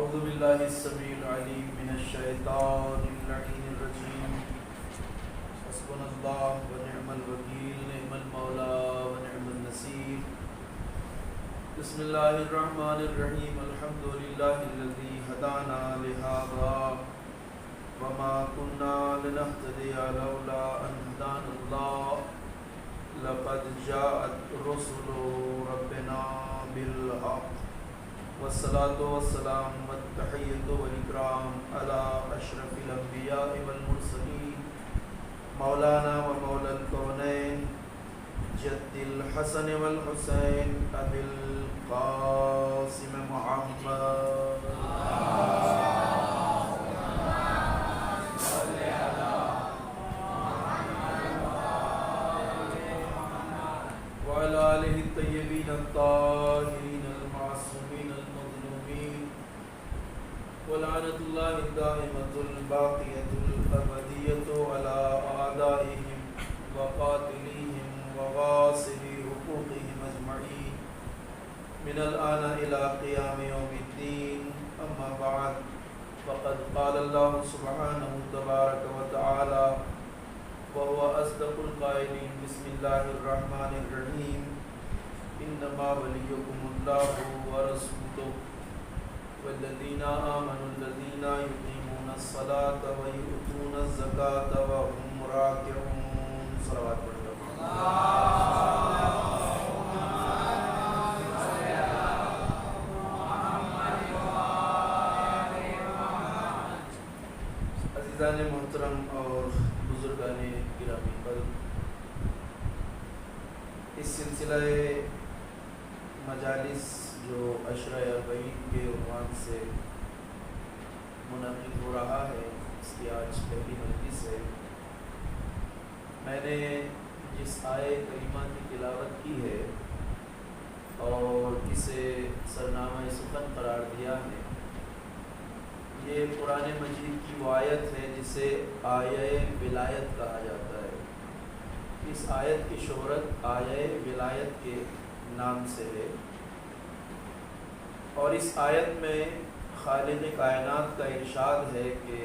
اعوذ باللہ السمیع العلیم من الشیطان اللعین الرجیم حسبنا اللہ ونعم الوکیل نعم المولا ونعم النصیر بسم اللہ الرحمن الرحیم الحمد للہ الذی ہدانا لہذا وما كنا لنهتدي لولا أن هدانا الله لقد جاءت رسل ربنا بالحق والصلاة والسلام والتحية والإكرام على أشرف الأنبياء والمرسلين مولانا ومولى الكونين جد الحسن والحسين أبي القاسم محمد وعلى آله الطيبين الطاهرين المعصومين المظلومين ولعنة الله الدائمة الباقية الأبدية على أعدائهم وقاتليهم وغاصبي حقوقهم أجمعين من الآن إلى قيام يوم الدين أما بعد فقد قال الله سبحانه تبارك وتعالى وهو أصدق القائلين بسم الله الرحمن الرحيم إنما وليكم الله ورسوله والذين آمنوا الذين يقيمون الصلاة ويؤتون الزكاة وهم راكعون صلوات عزیزان محترم اور بزرگان گرامی پر اس سلسلہ مجالس جو عشرہ اربعین کے عنوان سے منعقد ہو رہا ہے اس کی آج پہلی مجلس ہے۔ میں نے جس آیے کریمہ کی تلاوت کی ہے اور اسے سرنامہ سخن قرار دیا ہے، یہ قرآن مجید کی وہ آیت ہے جسے آیہ ولایت کہا جاتا ہے۔ اس آیت کی شہرت آیہ ولایت کے نام سے ہے، اور اس آیت میں خالق کائنات کا ارشاد ہے کہ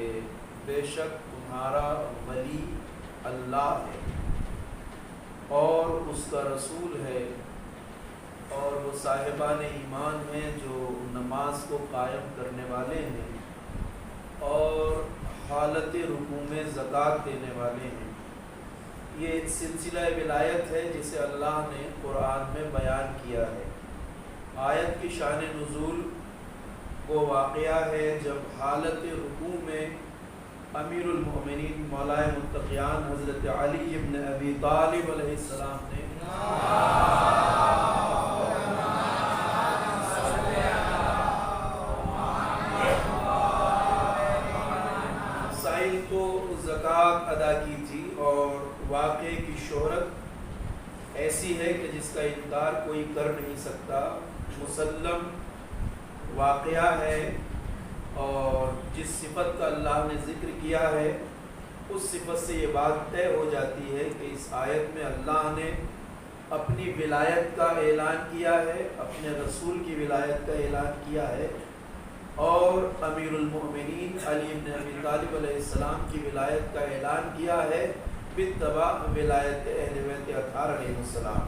بے شک تمہارا ولی اللہ ہے اور اس کا رسول ہے، اور وہ صاحبان ایمان ہیں جو نماز کو قائم کرنے والے ہیں اور حالت رکوع میں زکوٰۃ دینے والے ہیں۔ یہ سلسلہ ولایت ہے جسے اللہ نے قرآن میں بیان کیا ہے۔ آیت کی شان نزول وہ واقعہ ہے جب حالت رکوع میں امیر المؤمنین مولائے متقیان حضرت علی ابن ابی طالب علیہ السلام نے کو زکوٰۃ ادا کی تھی، اور واقعے کی شہرت ایسی ہے کہ جس کا انکار کوئی کر نہیں سکتا، مسلم واقعہ ہے، اور جس صفت کا اللہ نے ذکر کیا ہے اس صفت سے یہ بات طے ہو جاتی ہے کہ اس آیت میں اللہ نے اپنی ولایت کا اعلان کیا ہے، اپنے رسول کی ولایت کا اعلان کیا ہے، اور امیر المؤمنین علی بن ابی طالب علیہ السلام کی ولایت کا اعلان کیا ہے باتباع ولایت اہل بیت اطہار علیہ السلام۔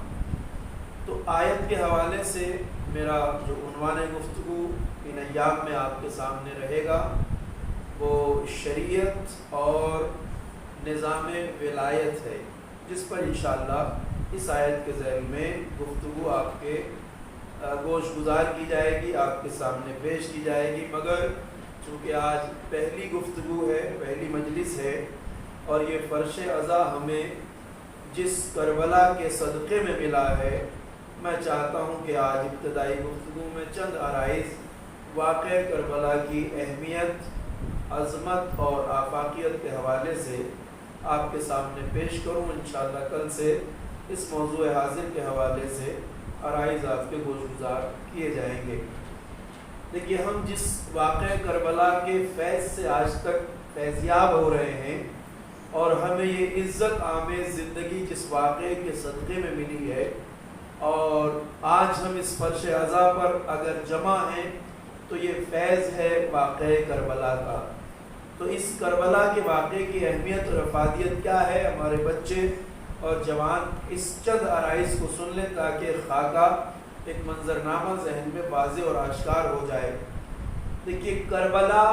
تو آیت کے حوالے سے میرا جو عنوان گفتگو ان ایام میں آپ کے سامنے رہے گا وہ شریعت اور نظام ولایت ہے، جس پر انشاءاللہ اس آیت کے ذیل میں گفتگو آپ کے گوش گزار کی جائے گی، آپ کے سامنے پیش کی جائے گی۔ مگر چونکہ آج پہلی گفتگو ہے، پہلی مجلس ہے، اور یہ فرش عزا ہمیں جس کربلا کے صدقے میں ملا ہے، میں چاہتا ہوں کہ آج ابتدائی گفتگو میں چند آرائز واقعہ کربلا کی اہمیت، عظمت اور آفاقیت کے حوالے سے آپ کے سامنے پیش کروں۔ انشاءاللہ کل سے اس موضوع حاضر کے حوالے سے آرائز آپ کے گوش گزار کیے جائیں گے۔ دیکھیے، ہم جس واقعہ کربلا کے فیض سے آج تک فیضیاب ہو رہے ہیں، اور ہمیں یہ عزت آمیز زندگی جس واقعے کے صدقے میں ملی ہے، اور آج ہم اس فرش عزا پر اگر جمع ہیں تو یہ فیض ہے واقعہ کربلا کا۔ تو اس کربلا کے واقعے کی اہمیت اور افادیت کیا ہے، ہمارے بچے اور جوان اس چند آرائز کو سن لیں تاکہ خاکہ ایک منظرنامہ ذہن میں واضح اور آشکار ہو جائے۔ دیکھیے، کربلا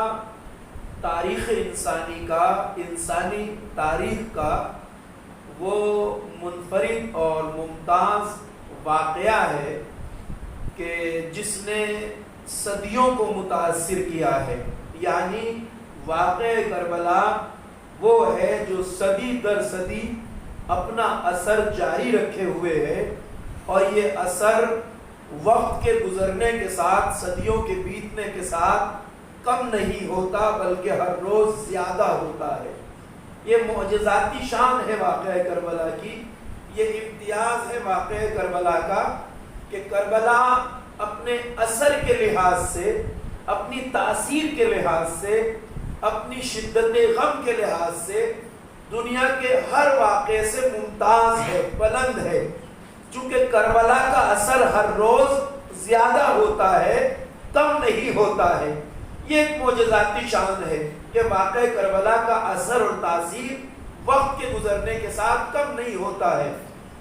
تاریخ انسانی کا، انسانی تاریخ کا وہ منفرد اور ممتاز واقعہ ہے کہ جس نے صدیوں کو متاثر کیا ہے۔ یعنی واقعہ کربلا وہ ہے جو صدی در صدی اپنا اثر جاری رکھے ہوئے ہے، اور یہ اثر وقت کے گزرنے کے ساتھ، صدیوں کے بیتنے کے ساتھ کم نہیں ہوتا بلکہ ہر روز زیادہ ہوتا ہے۔ یہ معجزاتی شان ہے واقعہ کربلا کی، یہ امتیاز ہے واقعہ کربلا کا کہ کربلا اپنے اثر کے لحاظ سے، اپنی تاثیر کے لحاظ سے، اپنی شدت غم کے لحاظ سے دنیا کے ہر واقعے سے ممتاز ہے، بلند ہے، چونکہ کربلا کا اثر ہر روز زیادہ ہوتا ہے، کم نہیں ہوتا ہے۔ یہ ایک معجزاتی شان ہے کہ واقعہ کربلا کا اثر اور تاثیر وقت کے گزرنے کے ساتھ کم نہیں ہوتا ہے۔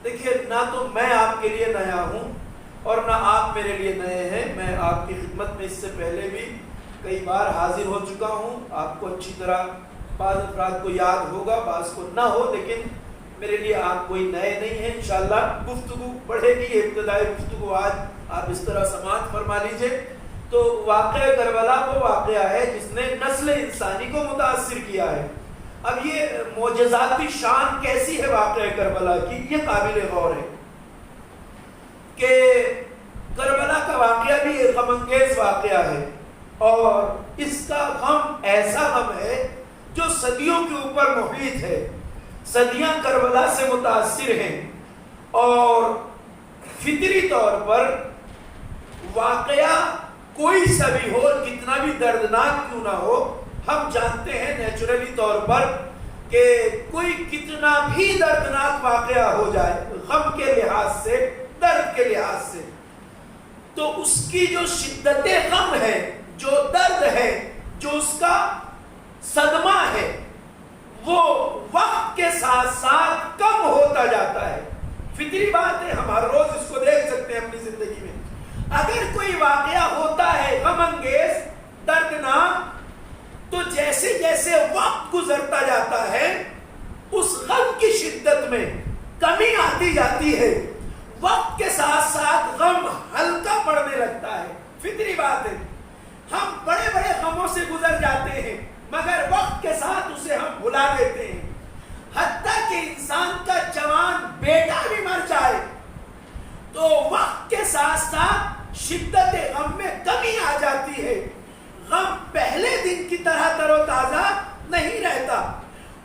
دیکھیے، نہ تو میں آپ کے لیے نیا ہوں اور نہ آپ میرے لیے نئے ہیں، میں آپ کی خدمت میں اس سے پہلے بھی کئی بار حاضر ہو چکا ہوں، آپ کو اچھی طرح بعض افراد کو یاد ہوگا، بعض کو نہ ہو، لیکن میرے لیے آپ کوئی نئے نہیں ہیں۔ انشاءاللہ گفتگو بڑھے گی، ابتدائی گفتگو آج آپ اس طرح سماعت فرما لیجئے۔ تو واقعہ کربلا وہ واقعہ ہے جس نے نسل انسانی کو متاثر کیا ہے۔ اب یہ معجزاتی شان کیسی ہے واقعہ کربلا کی، یہ قابل غور ہے کہ کربلا کا واقعہ بھی ایک غم انگیز واقعہ ہے، اور اس کا غم ایسا غم ہے جو صدیوں کے اوپر محیط ہے۔ صدیاں کربلا سے متاثر ہیں، اور فطری طور پر واقعہ کوئی سا بھی ہو، کتنا بھی دردناک کیوں نہ ہو، ہم جانتے ہیں نیچرلی طور پر کہ کوئی کتنا بھی دردناک واقعہ ہو جائے غم کے لحاظ سے، درد کے لحاظ سے، تو اس کی جو شدت غم ہے، جو درد ہے، جو اس کا صدمہ ہے، وہ وقت کے ساتھ ساتھ کم ہوتا جاتا ہے۔ فطری بات ہے، ہم ہر روز اس کو دیکھ سکتے ہیں اپنی زندگی میں۔ اگر کوئی واقعہ ہوتا ہے غم انگیز، دردناک، تو جیسے جیسے وقت گزرتا جاتا ہے اس غم کی شدت میں کمی آتی جاتی ہے، وقت کے ساتھ ساتھ غم ہلکا پڑنے لگتا ہے۔ فطری بات ہے، ہم بڑے بڑے غموں سے گزر جاتے ہیں مگر وقت کے ساتھ اسے ہم بھلا دیتے ہیں۔ حتیٰ کہ انسان کا جوان بیٹا بھی مر جائے تو وقت کے ساتھ ساتھ شدت غم میں کمی آ جاتی ہے، غم پہلے دن کی طرح تر و تازہ نہیں رہتا،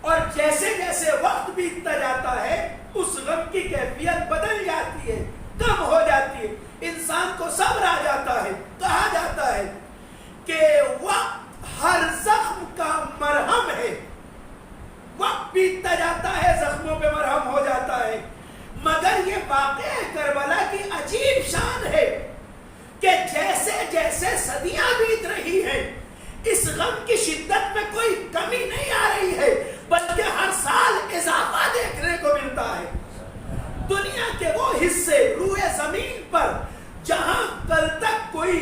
اور جیسے جیسے وقت بیتتا جاتا ہے اس غم کی کیفیت بدل جاتی ہے، کم ہو جاتی ہے، انسان کو صبر آ جاتا ہے۔ کہا جاتا ہے کہ وقت ہر زخم کا مرہم ہے، وقت بیتتا جاتا ہے، زخموں پہ مرہم ہو جاتا ہے، مگر یہ واقعہ کربلا کی عجیب شان ہے کہ جیسے جیسے صدیاں بیت رہی ہیں اس غم کی شدت میں کوئی کمی نہیں آ رہی ہے، بلکہ ہر سال اضافہ دیکھنے کو ملتا ہے۔ دنیا کے وہ حصے روئے زمین پر جہاں کل تک کوئی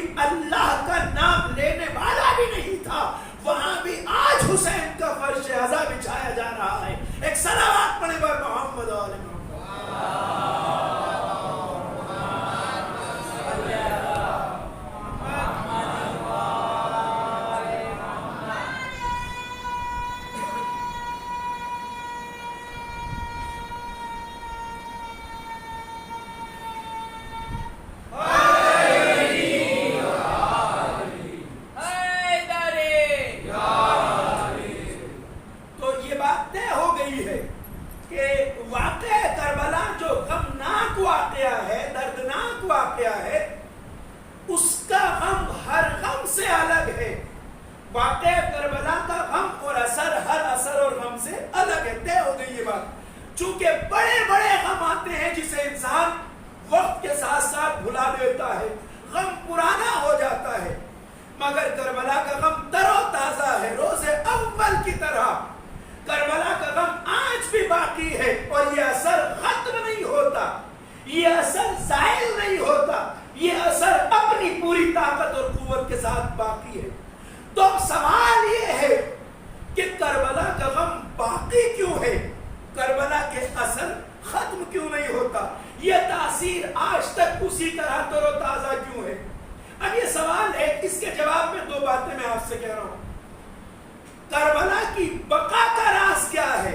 اب سوال یہ ہے کہ کربلا کا غم باقی کیوں ہے؟ کربلا کے اثر ختم کیوں نہیں ہوتا؟ یہ تاثیر آج تک اسی طرح تر و تازہ کیوں ہے؟ اب یہ سوال ہے، اس کے جواب میں دو باتیں میں آپ سے کہہ رہا ہوں۔ کربلا کی بقا کا راز کیا ہے؟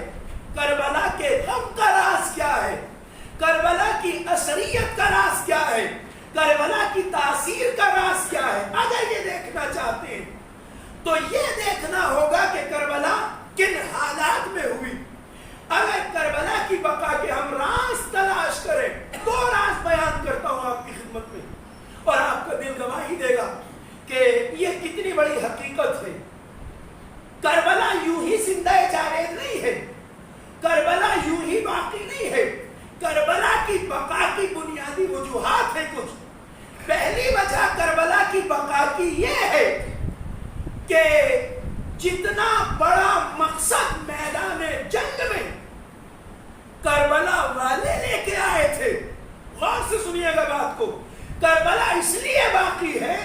کربلا کے غم کا راز کیا ہے؟ کربلا کی اثریت کا راز کیا ہے؟ کربلا کی تاثیر کا راز کیا ہے؟ اگر یہ دیکھنا چاہتے ہیں تو یہ دیکھنا ہوگا کہ کربلا کن حالات میں ہوئی۔ اگر کربلا کی بقا کے ہم راز تلاش کریں، دو راز بیان کرتا ہوں آپ کی خدمت میں، اور آپ کا دل گواہی دے گا کہ یہ کتنی بڑی حقیقت ہے۔ کربلا یوں ہی زندہ جاوید نہیں ہے، کربلا یوں ہی باقی نہیں ہے۔ کربلا کی بقا کی بنیادی وجوہات ہیں کچھ۔ پہلی وجہ کربلا کی بقا کی یہ ہے کہ جتنا بڑا مقصد میدان جنگ میں کربلا والے لے کے آئے تھے، غور سے سنیے گا بات کو، کربلا اس لیے باقی ہے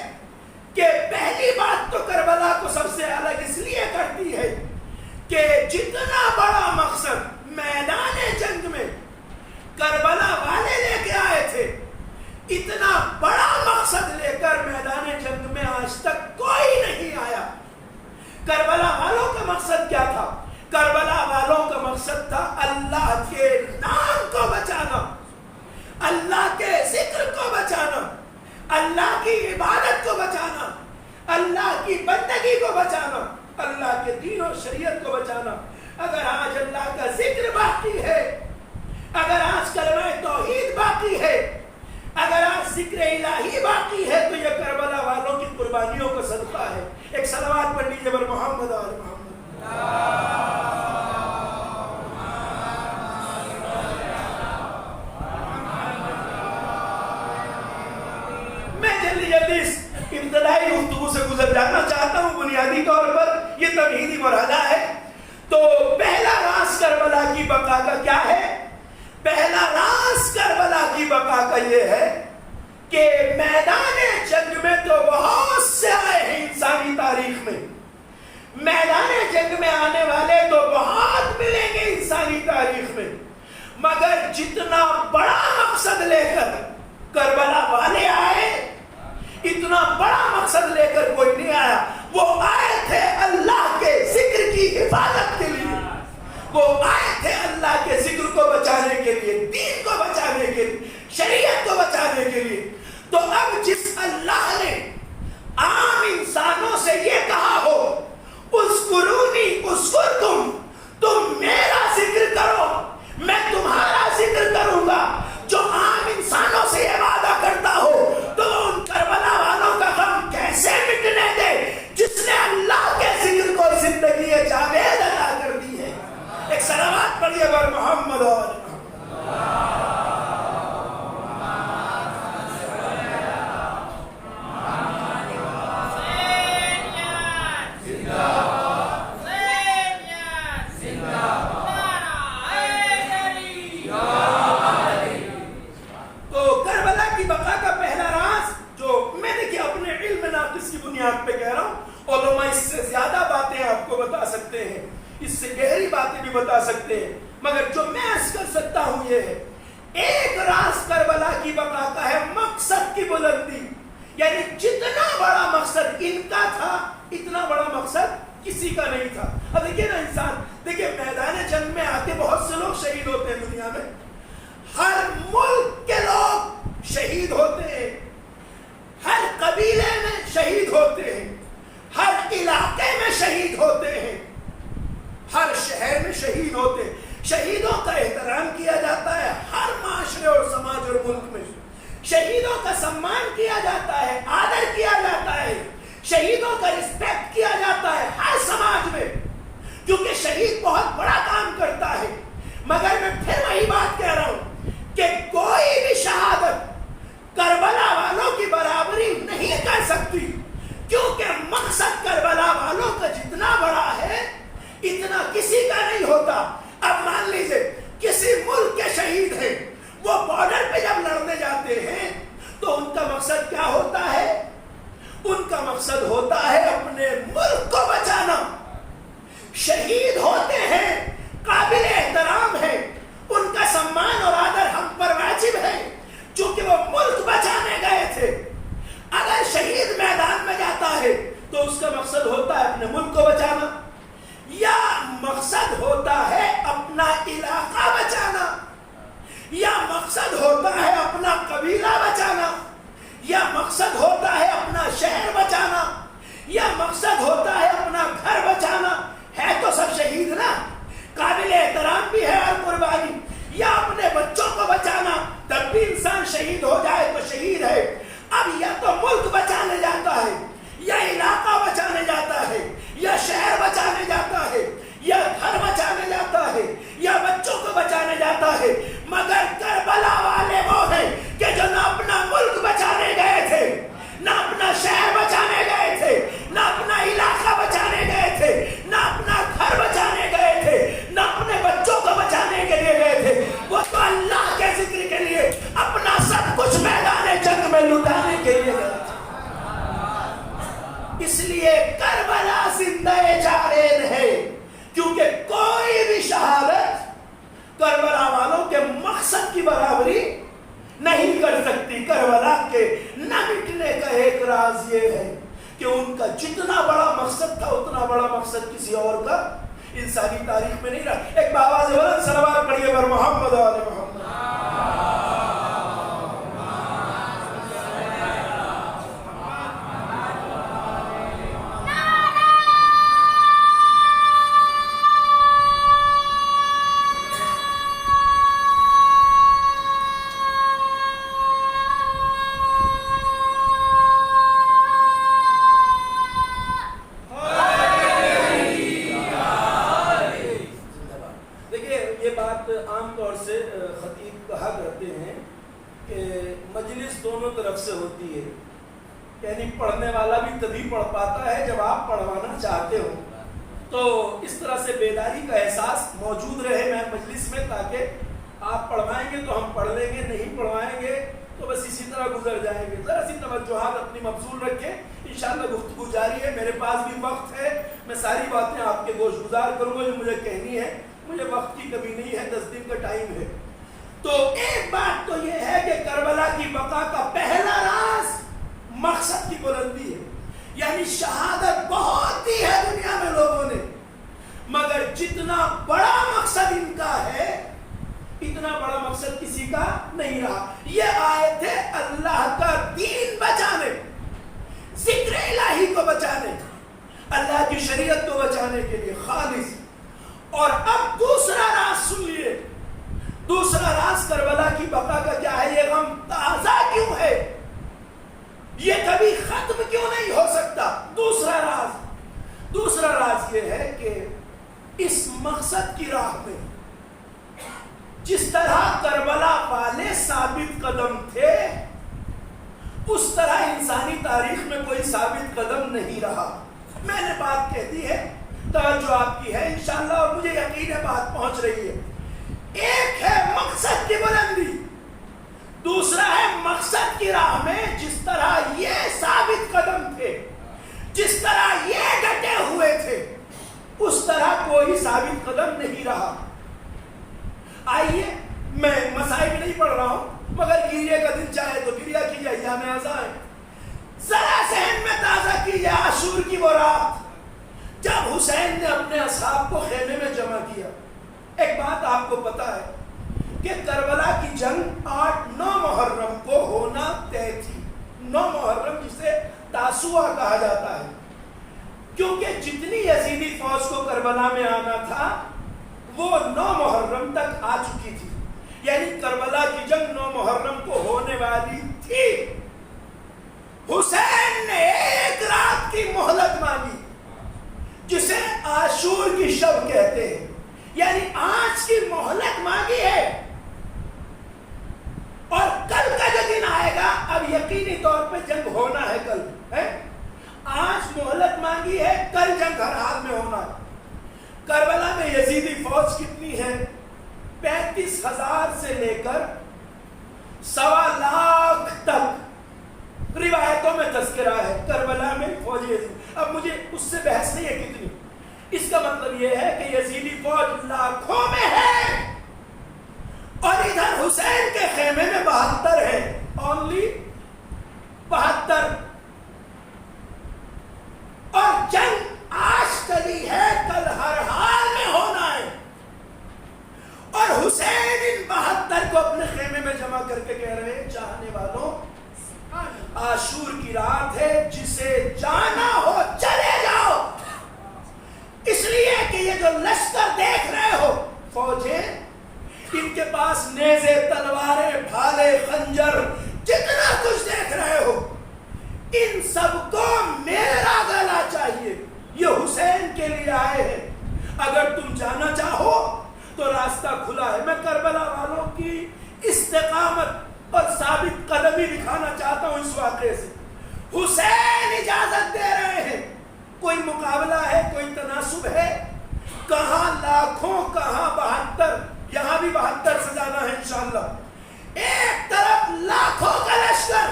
کہ پہلی بات تو کربلا کو سب سے الگ اس لیے کرتی ہے کہ جتنا بڑا مقصد میدان جنگ میں کربلا والے لے کے آئے تھے، اتنا بڑا مقصد لے کر میدان جنگ میں آج تک کوئی نہیں آیا۔ کربلا والوں کا مقصد کیا تھا؟ کربلا والوں کا مقصد تھا اللہ کے نام کو بچانا، اللہ کے ذکر کو بچانا، اللہ کی عبادت کو بچانا، اللہ کی بندگی کو بچانا، اللہ کے دین و شریعت کو بچانا۔ اگر آج اللہ کا ذکر باقی ہے، اگر آج کلمہ توحید باقی ہے، اگر آج ذکر الہی باقی ہے، تو یہ کربلا والوں کی قربانیوں کا صدقہ ہے۔ ایک صلوات پڑھ لیجیے بر محمد اور محمد۔ میں جلدی جلدی اس ابتدائی گفتگو سے گزر جانا چاہتا ہوں۔ بنیادی طور پر یہ تمہیدی مرحلہ ہے۔ تو پہلا راز کربلا کی بقا کا کیا ہے؟ پہلا راز کربلا کی بقا کا یہ ہے کہ میدان جنگ میں تو بہت سے آئے ہیں انسانی تاریخ میں، میدان جنگ میں آنے والے تو بہت ملیں گے انسانی تاریخ میں، مگر جتنا بڑا مقصد لے کر کربلا والے آئے، اتنا بڑا مقصد لے کر کوئی نہیں آیا۔ وہ آئے تھے اللہ کے ذکر کی حفاظت کے لیے، وہ آئے تھے اللہ کے ذکر کو بچانے کے لیے، دین کو بچانے کے لیے، شریعت کو بچانے کے لیے۔ تو اب جس اللہ نے عام انسانوں سے یہ کہا ہو اذکرونی اذکرکم، تم میرا ذکر کرو میں تمہارا ذکر کروں گا، جو عام انسانوں سے یہ وعدہ کرتا ہو، تو ان کربلا والوں کا غم کیسے مٹنے دے جس نے اللہ کے ذکر کو زندگی جاوید عطا کر دی ہے۔ ایک صلوات پڑھیے بر محمد اور پہ کہہ رہا ہوں، علماء اس سے زیادہ باتیں آپ کو بتا سکتے ہیں، اس سے گہری باتیں بھی بتا سکتے ہیں، مگر جو میں عرض کر سکتا ہوں یہ ہے، ایک راز کربلا کی بقا کا ہے مقصد کی بلندی، یعنی جتنا بڑا مقصد ان کا تھا اتنا بڑا مقصد کسی کا نہیں تھا۔ اب دیکھیے نا انسان، دیکھیے میدان جنگ میں آتے بہت سے لوگ شہید ہوتے ہیں دنیا میں، ہر ملک کے لوگ شہید ہوتے ہیں، ہر قبیلے میں شہید ہوتے ہیں، ہر علاقے میں شہید ہوتے ہیں، ہر شہر میں شہید ہوتے ہیں۔ شہیدوں کا احترام کیا جاتا ہے ہر معاشرے اور سماج اور ملک میں، شہیدوں کا سمان کیا جاتا ہے، آدر کیا جاتا ہے، شہیدوں کا رسپیکٹ کیا جاتا ہے ہر سماج میں، کیونکہ شہید بہت بڑا کام کرتا ہے۔ مگر میں پھر وہی بات کہہ رہا ہوں کہ کوئی بھی شہادت کربلا والوں کی برابری نہیں کر سکتی، کیونکہ مقصد کربلا والوں کا جتنا بڑا ہے اتنا کسی کا نہیں ہوتا۔ اب مان لیجئے کسی ملک کے شہید ہیں، وہ بارڈر پہ جب لڑنے جاتے ہیں تو ان کا مقصد کیا ہوتا ہے؟ ان کا مقصد ہوتا ہے اپنے ملک کو تو اس کا مقصد ہوتا ہے اپنے ملک کو بچانا، یا مقصد ہوتا ہے اپنا علاقہ بچانا، یا مقصد ہوتا ہے اپنا قبیلہ بچانا، یا مقصد ہوتا ہے اپنا شہر بچانا، یا مقصد ہوتا ہے اپنا گھر بچانا؟ ہے تو سب شہید نا، قابل احترام بھی ہے اور قربانی، یا اپنے بچوں کو بچانا، تب بھی انسان شہید ہو جائے تو شہید ہے۔ اب یا تو ملک بچانے جاتا ہے، یا علاقہ بچانے جاتا ہے، یا شہر بچانے جاتا ہے، یا گھر بچانے جاتا ہے، یا بچوں کو بچانے جاتا ہے، مگر کربلا والے وہ ہیں کہ جو نہ اپنا ملک بچانے گئے تھے، نہ اپنا شہر بچانے گئے تھے، نہ اپنا علاقہ بچانے گئے تھے، نہ اپنا گھر بچانے گئے تھے، نہ اپنے بچوں کو بچانے کے لیے گئے تھے، وہ تو اللہ کے ذکر کے لیے اپنا سب کچھ میدان جنگ میں لٹانے کے لیے گئے تھے۔ اس لیے کربلا زندہ جاوید ہے، کیونکہ کوئی بھی شہادت کربلا والوں کے مقصد کی برابری نہیں کر سکتی۔ کربلا کے نہ مٹنے کا ایک راز یہ ہے کہ ان کا جتنا بڑا مقصد تھا اتنا بڑا مقصد کسی اور کا انسانی تاریخ میں نہیں رہا۔ ایک بآواز بلند صلوات پڑھیے بر محمد و آل محمد۔ یعنی پڑھنے والا بھی تبھی پڑھ پاتا ہے جب آپ پڑھوانا چاہتے ہو، تو اس طرح سے بیداری کا احساس موجود رہے میں مجلس میں، تاکہ آپ پڑھوائیں گے تو ہم پڑھ لیں گے، نہیں پڑھوائیں گے تو بس اسی طرح گزر جائیں گے۔ ذرا سی توجہات اپنی مبذول رکھیں، انشاءاللہ گفتگو جاری ہے، میرے پاس بھی وقت ہے، میں ساری باتیں آپ کے گوش گزار کروں گا جو مجھے کہنی ہے، مجھے وقت کی کمی نہیں ہے، 10 دن کا ٹائم ہے۔ تو ایک بات تو یہ ہے کہ کربلا کی بقا کا پہلا راز مقصد کی بلندی ہے، یعنی شہادت بہت دی ہے دنیا میں لوگوں نے، مگر جتنا بڑا مقصد ان کا ہے اتنا بڑا مقصد کسی کا نہیں رہا۔ یہ آئے تھے اللہ کا دین بچانے، ذکر الہی کو بچانے، اللہ کی شریعت کو بچانے کے لیے خالص۔ اور اب دوسرا راز سن لیے، دوسرا راز کربلا کی بقا کا کیا ہے؟ یہ غم تازہ کیوں ہے؟ یہ کبھی ختم کیوں نہیں ہو سکتا؟ دوسرا راز یہ ہے کہ اس مقصد کی راہ میں جس طرح کربلا والے ثابت قدم تھے، اس طرح انسانی تاریخ میں کوئی ثابت قدم نہیں رہا۔ میں نے بات کہہ دی ہے، توجہ آپ کی ہے انشاءاللہ، اور مجھے یقین ہے بات پہنچ رہی ہے۔ ایک ہے مقصد کی بلندی، دوسرا ہے مقصد کی راہ میں جس طرح یہ ثابت قدم تھے، جس طرح یہ ڈٹے ہوئے تھے، اس طرح کوئی ثابت قدم نہیں رہا۔ آئیے، میں مسائل نہیں پڑھ رہا ہوں، مگر گریے کا دن چاہے تو گریہ کیجیے، ایام اعزاں ہے، ذرا ذہن میں تازہ کیجیے عاشور کی وہ رات جب حسین نے اپنے اصحاب کو خیمے میں جمع کیا۔ ایک بات آپ کو پتا ہے کہ کربلا کی جنگ 8-9 محرم کو ہونا طے تھی۔ 9 محرم جسے تاسوعہ کہا جاتا ہے، کیونکہ جتنی یزیدی فوج کو کربلا میں آنا تھا وہ 9 محرم تک آ چکی تھی، یعنی کربلا کی جنگ 9 محرم کو ہونے والی تھی۔ حسین نے ایک رات کی مہلت مانگی، جسے عاشور کی شب کہتے ہیں، یعنی آج کی مہلت مانگی ہے، اور کل کا جو دن آئے گا اب یقینی طور پہ جنگ ہونا ہے، کل ہے، آج مہلت مانگی ہے، کل جنگ ہر حال میں ہونا ہے۔ کربلا میں یزیدی فوج کتنی ہے؟ 35,000 سے لے کر 1.25 لاکھ تک روایتوں میں تذکرہ ہے کربلا میں فوج یزید۔ اب مجھے اس سے بحث نہیں ہے کتنی، اس کا مطلب یہ ہے کہ یزیدی فوج لاکھوں میں ہے، اور ادھر حسین کے خیمے میں 72 ہے، اونلی 72۔ رات ہے جسے جانا ہو چلے جاؤ. اس لیے کہ یہ جو لشکر دیکھ رہے ہو فوجیں، ان کے پاس نیزے، تلواریں، بھالے، خنجر، جتنا کچھ دیکھ رہے ہو، ان سب کو میرا گلا چاہیے. یہ حسین کے لیے آئے ہیں. اگر تم جانا چاہو تو راستہ کھلا ہے. میں کربلا والوں کی استقامت اور ثابت قدمی دکھانا چاہتا ہوں اس واقعے سے. حسین اجازت دے رہے ہیں. کوئی مقابلہ ہے، کوئی تناسب ہے؟ کہاں لاکھوں، کہاں 72. یہاں بھی 72 سے زیادہ ہے انشاءاللہ. ایک طرف لاکھوں کا لشکر،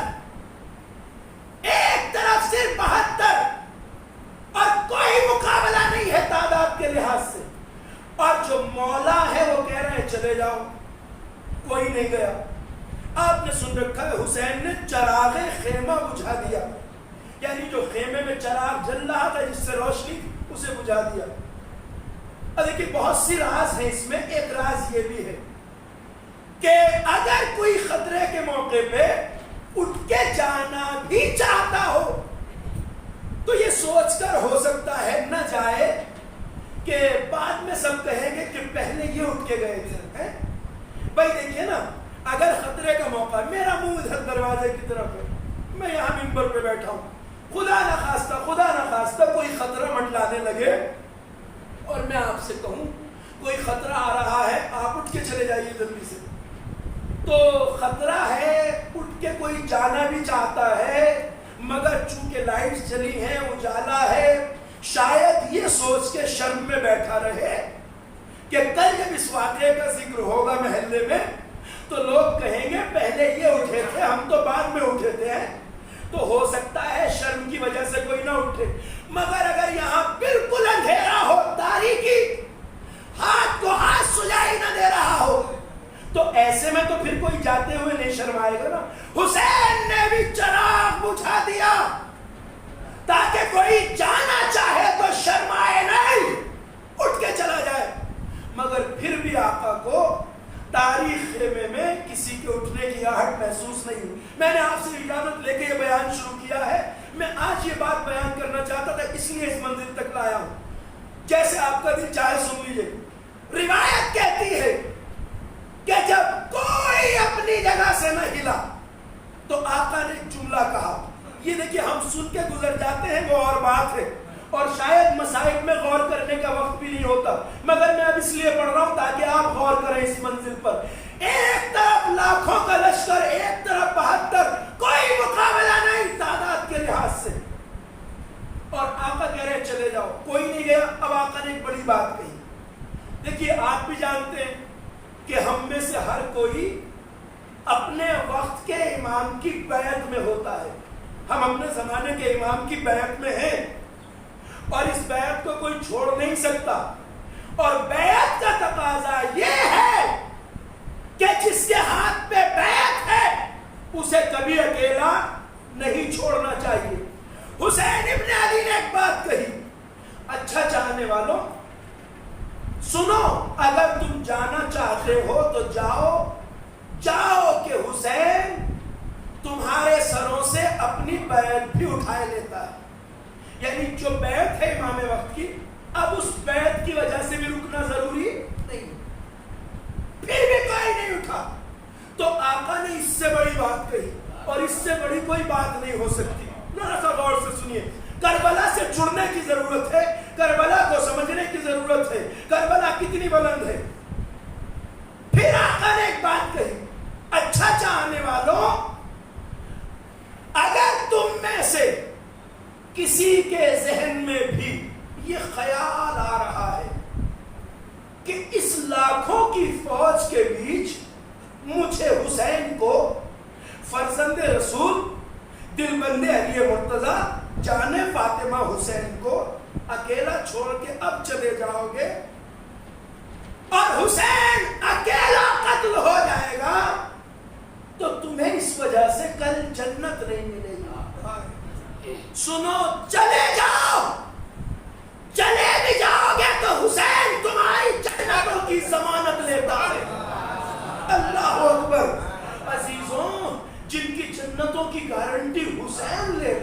ایک طرف صرف 72، اور کوئی مقابلہ نہیں ہے تعداد کے لحاظ سے. اور جو مولا ہے وہ کہہ رہے ہیں چلے جاؤ. کوئی نہیں گیا. آپ نے سن رکھا ہے حسین نے چراغ خیمہ بجھا دیا، یعنی جو خیمے میں چراغ جل رہا تھا جس سے روشنی تھی اسے بجھا دیا. دیکھیے بہت سی راز ہیں اس میں. ایک راز یہ بھی ہے کہ اگر کوئی خطرے کے موقع پہ اٹھ کے جانا بھی چاہتا ہو تو یہ سوچ کر ہو سکتا ہے نہ جائے کہ بعد میں سب کہیں گے کہ پہلے یہ اٹھ کے گئے تھے. بھائی دیکھیے نا، اگر خطرے کا موقع، میرا منہ ادھر دروازے کی طرف ہے، میں یہاں منبر پہ بیٹھا ہوں، خدا نہ خواستہ کوئی خطرہ منڈلانے لگے اور میں آپ سے کہوں کوئی خطرہ آ رہا ہے، آپ اٹھ کے چلے جائیے جلدی سے. تو خطرہ ہے، اٹھ کے کوئی جانا بھی چاہتا ہے، مگر چونکہ لائٹس جلی ہیں، اجالا ہے، شاید یہ سوچ کے شرم میں بیٹھا رہے کہ کل جب اس واقعے کا ذکر ہوگا محلے میں تو لوگ کہیں گے پہلے یہ اٹھے تھے، ہم تو بعد میں اٹھے تھے. تو ہو سکتا ہے شرم کی وجہ سے کوئی نہ اٹھے. مگر اگر یہاں بالکل اندھیرا ہو، تاریکی، ہاتھ کو ہاتھ سجائی نہ دے رہا ہو، تو ایسے میں تو پھر کوئی جاتے ہوئے نہیں شرمائے گا نا. حسین نے بھی چراغ بجھا دیا تاکہ کوئی جانا چاہے تو شرمائے نہیں، اٹھ کے چلا جائے. مگر پھر بھی آقا کو تاریخ خیمے میں کسی کے اٹھنے کی آہٹ محسوس نہیں ہوئی. میں نے آپ سے اجازت لے کے یہ بیان شروع کیا ہے. میں آج یہ بات بیان کرنا چاہتا تھا، اس لیے اس منزل تک لایا ہوں. جیسے آپ کا دل چاہے سن لیجیے. روایت کہتی ہے کہ جب کوئی اپنی جگہ سے نہ ہلا تو آقا نے ایک جملہ کہا. یہ دیکھیے ہم سن کے گزر جاتے ہیں، وہ اور بات ہے، اور شاید مسائل میں غور کرنے کا وقت بھی نہیں ہوتا، مگر میں اب اس لیے پڑھ رہا ہوں تاکہ آپ غور کریں اس منزل پر. ایک طرف لاکھوں کا لشکر، ایک طرف 72، کوئی مقابلہ نہیں تعداد کے لحاظ سے. اور آقا کہہ رہے چلے جاؤ. کوئی نہیں گیا. اب آقا نے ایک بڑی بات کہی. دیکھیے آپ بھی جانتے ہیں کہ ہم میں سے ہر کوئی اپنے وقت کے امام کی بیعت میں ہوتا ہے. ہم اپنے زمانے کے امام کی بیعت میں ہیں اور اس بیعت کو کوئی چھوڑ نہیں سکتا. اور بیعت کا تقاضا یہ ہے کہ جس کے ہاتھ پہ بیعت ہے اسے کبھی اکیلا نہیں چھوڑنا چاہیے. حسین ابن علی نے ایک بات کہی. اچھا چاہنے والوں سنو، اگر تم جانا چاہتے ہو تو جاؤ کہ حسین تمہارے سروں سے اپنی بیعت بھی اٹھائے لیتا ہے. یعنی جو بیعت ہے امام وقت کی، اب اس بیعت کی وجہ سے بھی رکنا ضروری نہیں. پھر بھی کوئی نہیں اٹھا تو آقا نے اس سے بڑی بات کہی، اور اس سے بڑی کوئی بات نہیں ہو سکتی. ذرا سا غور سے سنیے. کربلا سے جڑنے کی ضرورت ہے، کربلا کو سمجھنے کی ضرورت ہے. کربلا کتنی بلند ہے. پھر آقا نے ایک بات کہی. اچھا چاہنے والوں، اگر تم میں سے کسی کے ذہن میں بھی یہ خیال آ رہا ہے کہ اس لاکھوں کی فوج کے بیچ مجھے حسین کو، فرزند رسول، دلبند علی مرتضیٰ، جان فاطمہ حسین کو اکیلا چھوڑ کے اب چلے جاؤ گے اور حسین اکیلا قتل ہو جائے گا تو تمہیں اس وجہ سے کل جنت نہیں ملے گی. سنو، چلے جاؤ. چلے بھی جاؤ گے تو حسین تمہاری جنتوں کی ضمانت لیتا ہے. اللہ اکبر. عزیزوں، جن کی جنتوں کی گارنٹی حسین لے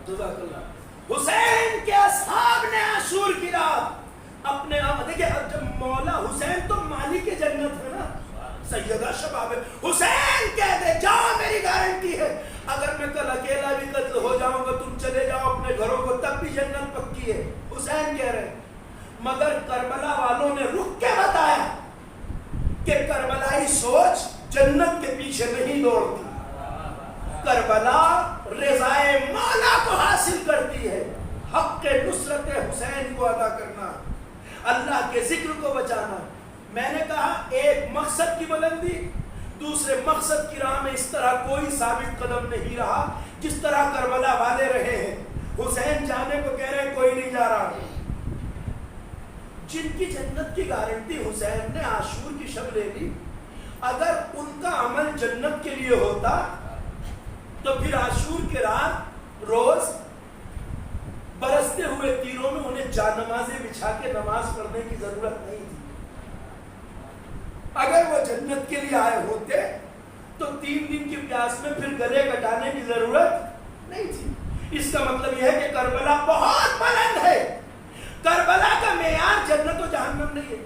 جزاک اللہ۔ حسین کے اصحاب نے عاشور کی رات اپنے آپ دیکھیں، جب مولا حسین تو مالک جنت ہے نا، سیدہ شباب حسین کہہ دے جاؤ، میری گارنٹی ہے اگر میں کل اکیلا بھی قتل ہو جاؤں گا تم چلے جاؤ اپنے گھروں کو تب بھی جنت پکی ہے، حسین کہہ رہے۔ مگر کربلا والوں نے رک کے بتایا کہ کربلائی سوچ جنت کے پیچھے نہیں دوڑتی، کربلا رضائے مولا کو حاصل کرتی ہے، حق کے نصرت حسین کو ادا کرنا، اللہ کے ذکر کو بچانا۔ میں نے کہا ایک مقصد کی بلندی دوسرے مقصد کی راہ میں اس طرح کوئی ثابت قدم نہیں رہا جس طرح کربلا والے رہے ہیں۔ حسین جانے کو کہہ رہے کوئی نہیں جا رہا، جن کی جنت کی گارنٹی حسین نے عاشور کی شب لے لی، اگر ان کا عمل جنت کے لیے ہوتا تو پھر عاشور کے رات روز برستے ہوئے تیروں میں انہیں جا نمازیں بچھا کے نماز پڑھنے کی ضرورت نہیں تھی۔ اگر وہ جنت کے لیے آئے ہوتے تو 3 دن کی پیاس میں پھر گلے کٹانے کی ضرورت نہیں تھی۔ اس کا مطلب یہ ہے کہ کربلا بہت بلند ہے، کربلا کا معیار جنت و جہنم نہیں ہے۔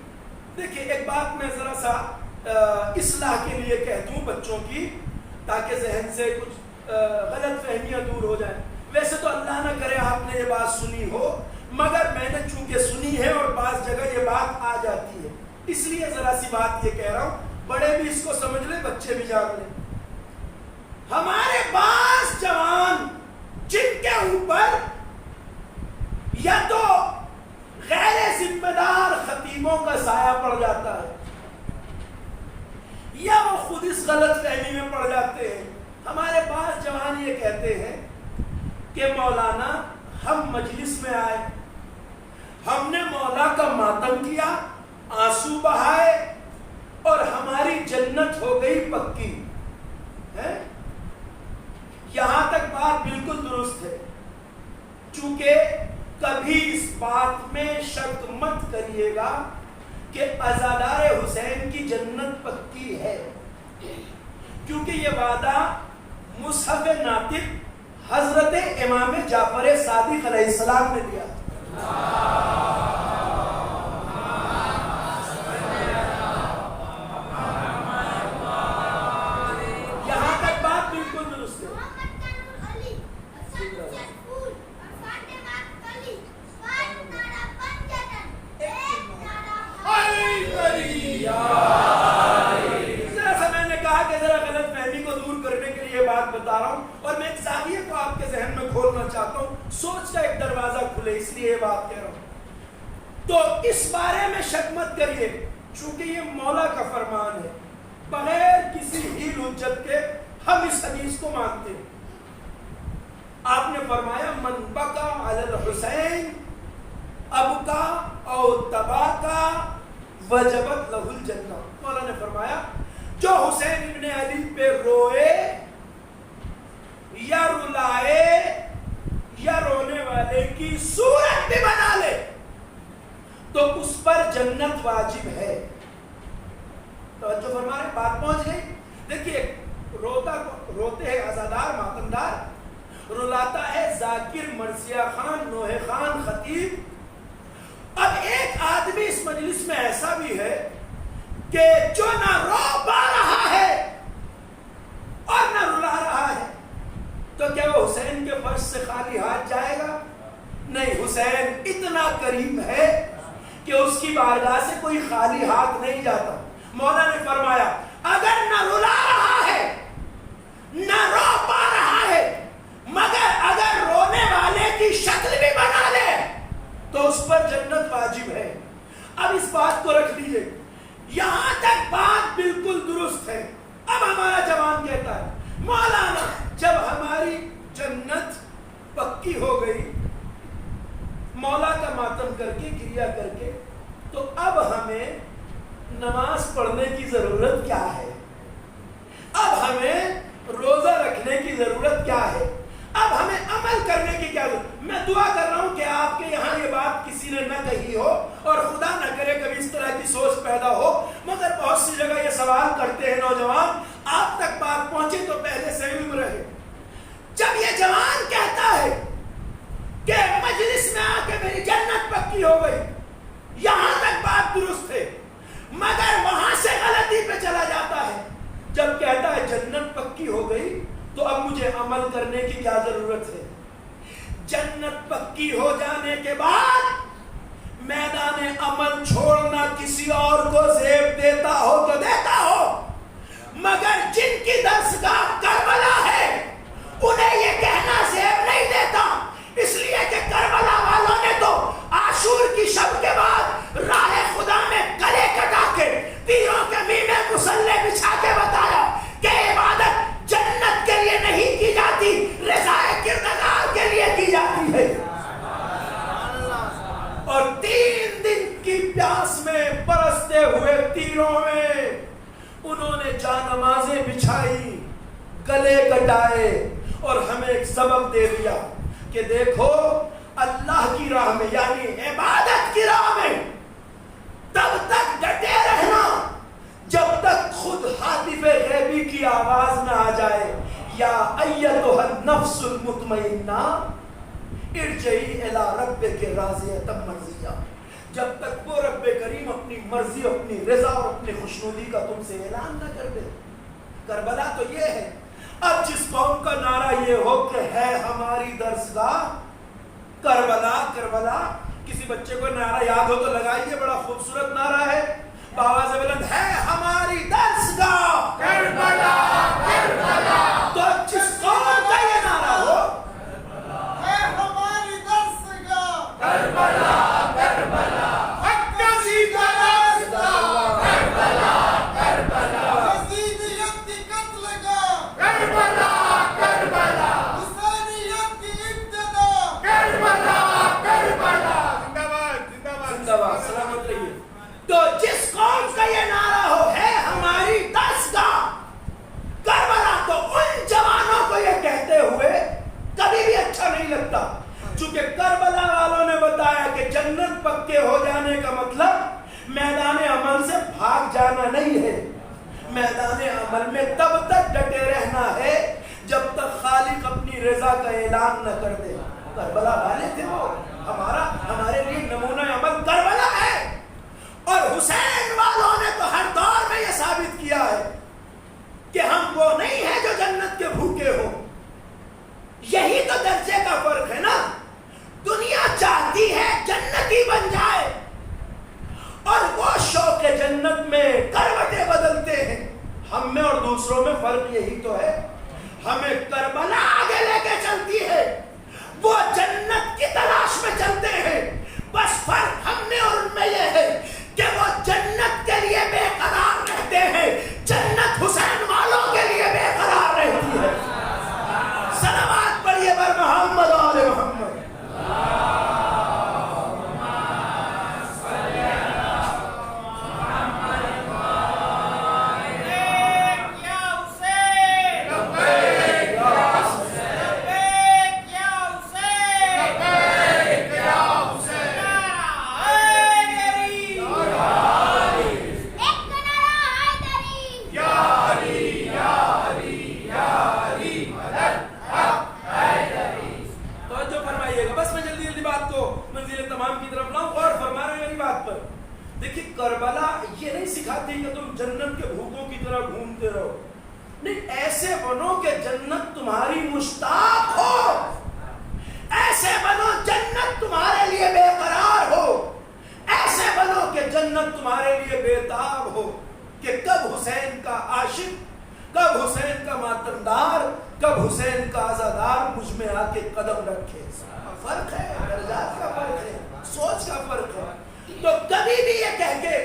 دیکھیے ایک بات میں ذرا سا اصلاح کے لیے کہہ دوں بچوں کی، تاکہ ذہن سے کچھ غلط فہمیاں دور ہو جائیں۔ ویسے تو اللہ نہ کرے آپ نے یہ بات سنی ہو، مگر میں نے چونکہ سنی ہے اور بعض جگہ یہ بات آ جاتی ہے، اس لیے ذرا سی بات یہ کہہ رہا ہوں، بڑے بھی اس کو سمجھ لیں بچے بھی جان لیں۔ ہمارے بعض جوان جن کے اوپر یا تو غیر ذمہ دار خطیبوں کا سایہ پڑ جاتا ہے یا وہ خود اس غلط فہمی میں پڑ جاتے ہیں، ہمارے بعض جوان یہ کہتے ہیں کہ مولانا ہم مجلس میں آئے، ہم نے مولا کا ماتم کیا، آنسو بہائے اور ہماری جنت ہو گئی پکی ہے۔ یہاں تک بات بالکل درست ہے، چونکہ کبھی اس بات میں شک مت کریے گا کہ عزادار حسین کی جنت پکی ہے، کیونکہ یہ وعدہ مصحف ناطق حضرت امام جعفر صادق علیہ السلام نے دیا۔ یہاں تک بات بالکل درست ہے۔ بتا رہا ہوں اور میں ایک زاویہ کو آپ کے ذہن میں کھولنا چاہتا ہوں، سوچ کا ایک دروازہ کھلے، اس لیے یہ بات کہہ رہا ہوں۔ تو اس بارے میں شک مت کریے، چونکہ یہ مولا کا فرمان ہے، بغیر کسی ہیل حجت کے ہم اس حدیث کو مانتے ہیں۔ آپ نے فرمایا من بکا علی الحسین ابکا او تباکا وجبت لہ الجنہ۔ مولا نے فرمایا جو حسین ابن علی پہ روئے یا رلائے یا رونے والے کی صورت بھی بنا لے تو اس پر جنت واجب ہے۔ توجہ فرما رہے، بات پہنچ گئی۔ دیکھیے روتے ہیں عزادار ماتمدار، رلاتا ہے ذاکر مرثیہ خان نوح خان خطیب۔ اب ایک آدمی اس مجلس میں ایسا بھی ہے کہ جو نہ رو پا رہا ہے اور نہ رلا رہا ہے، تو کیا وہ حسین کے فرش سے خالی ہاتھ جائے گا؟ نہیں، حسین اتنا قریب ہے کہ اس کی بارگاہ سے کوئی خالی ہاتھ نہیں جاتا۔ مولا نے فرمایا اگر نہ رلا رہا ہے نہ رو پا رہا ہے، مگر اگر رونے والے کی شکل بھی بنا لے تو اس پر جنت واجب ہے۔ اب اس بات کو رکھ لیجئے، یہاں تک بات بالکل درست ہے۔ اب ہمارا جوان کہتا ہے مولانا جب ہماری جنت پکی ہو گئی مولا کا ماتم کر کے گریہ کر کے، تو اب ہمیں نماز پڑھنے کی ضرورت کیا ہے؟ اب ہمیں روزہ رکھنے کی ضرورت کیا ہے؟ اب ہمیں عمل کرنے کی کیا ضرورت؟ میں دعا کر رہا ہوں کہ آپ کے یہاں یہ بات کسی نے نہ کہی ہو اور خدا نہ کرے کبھی اس طرح کی سوچ پیدا ہو، مگر بہت سی جگہ یہ سوال کرتے ہیں نوجوان، آپ تک بات پہنچے تو پہلے سے علم رہے۔ پکی ہو گئی، یہاں تک بات درست ہے، مگر وہاں سے غلطی پہ چلا جاتا ہے. جب کہتا ہے جنت پکی ہو گئی تو اب مجھے عمل کرنے کی کیا ضرورت ہے؟ جنت پکی ہو جانے کے بعد میدان عمل چھوڑنا کسی اور کو زیب دیتا ہو تو دیتا ہو، مگر جن کی درسگاہ کربلا ہے انہیں یہ کہنا زیب نہیں دیتا، اس لیے کہ کربلا والوں نے تو عاشور کی شب کے بعد راہ خدا میں گلے کٹا کے تیروں کے منہ میں مسلح بچھا کے بتایا کہ عبادت جنت کے لیے نہیں کی جاتی، رضا کردگار کے لیے کی جاتی ہے. اور 3 دن کی پیاس میں برستے ہوئے تیروں میں انہوں نے جانمازیں بچھائی، گلے کٹائے اور ہمیں ایک سبق دے دیا کہ دیکھو اللہ کی راہ میں یعنی عبادت کی راہ میں تب تک ڈٹے رہنا جب تک خود ہاتف غیبی کی آواز نہ آ جائے، یا ایتھا النفس المطمئنہ ارجعی الی ربک راضیۃ مرضیہ، جب تک وہ رب کریم اپنی مرضی، اپنی رضا اور اپنی خوشنودی کا تم سے اعلان نہ کر دے. کربلا تو یہ ہے. اب جس قوم کا نعرہ یہ ہو کہ ہے ہماری درسگاہ کربلا، کربلا، کسی بچے کو نعرہ یاد ہو تو لگائیے، بڑا خوبصورت نعرہ ہے، بآواز بلند، ہے ہماری درسگاہ کربلا، کربلا. تو جس قوم کا یہ نعرہ ہو ہے ہماری درسگاہ کربلا، کربلا، حقی کا راستہ کربلا، کربلا، یزیدیت کی قتلگاہ کربلا، کربلا، حسینیت کی ابتدا کربلا، کربلا. زندہ باد، زندہ باد، زندہ باد، سلامت رہیے. تو جس قوم کا یہ نعرہ ہو ہے ہماری درسگاہ کربلا، تو ان جوانوں کو یہ کہتے ہوئے کبھی بھی اچھا نہیں لگتا، چونکہ کربلا والوں نے بتایا کہ جنت پکے ہو جانے کا مطلب میدان عمل سے بھاگ جانا نہیں ہے، میدان عمل میں تب تک ڈٹے رہنا ہے جب تک خالق اپنی رضا کا اعلان نہ کر دے. کربلا والے تھے وہ، ہمارے لیے نمونہ عمل کربلا ہے. اور حسین والوں نے تو ہر دور میں یہ ثابت کیا ہے کہ ہم وہ نہیں ہیں جو جنت کے بھوکے ہوں. یہی تو درجے کا فرق ہے نا. دنیا چاہتی ہے جنتی بن جائے اور وہ شوق جنت میں کروٹیں بدلتے ہیں. ہم میں اور دوسروں میں فرق یہی تو ہے، ہمیں کربلا آگے لے کے چلتی ہے، وہ جنت کی تلاش میں چلتے ہیں. بس فرق ہم میں اور ان میں یہ ہے کہ وہ جنت کے لیے بے قرار رہتے ہیں، جنت حسین والوں کے لیے بے قرار رہتی ہے. صلوات پڑھیے بر محمد و آل محمد. کربلا یہ نہیں سکھاتی کہ تم جنت کے بھوکوں کی طرح گھومتے رہو، نہیں، ایسے بنو کہ جنت تمہاری مشتاق ہو، ایسے بنو جنت تمہارے لیے بے قرار ہو، ایسے بنو کہ جنت تمہارے لیے بےتاب ہو کہ کب حسین کا عاشق، کب حسین کا ماتمدار، کب حسین کا عزادار مجھ میں آ کے قدم رکھے. فرق ہے، درجات کا فرق ہے، سوچ کا فرق ہے. تو کبھی بھی یہ کہہ کے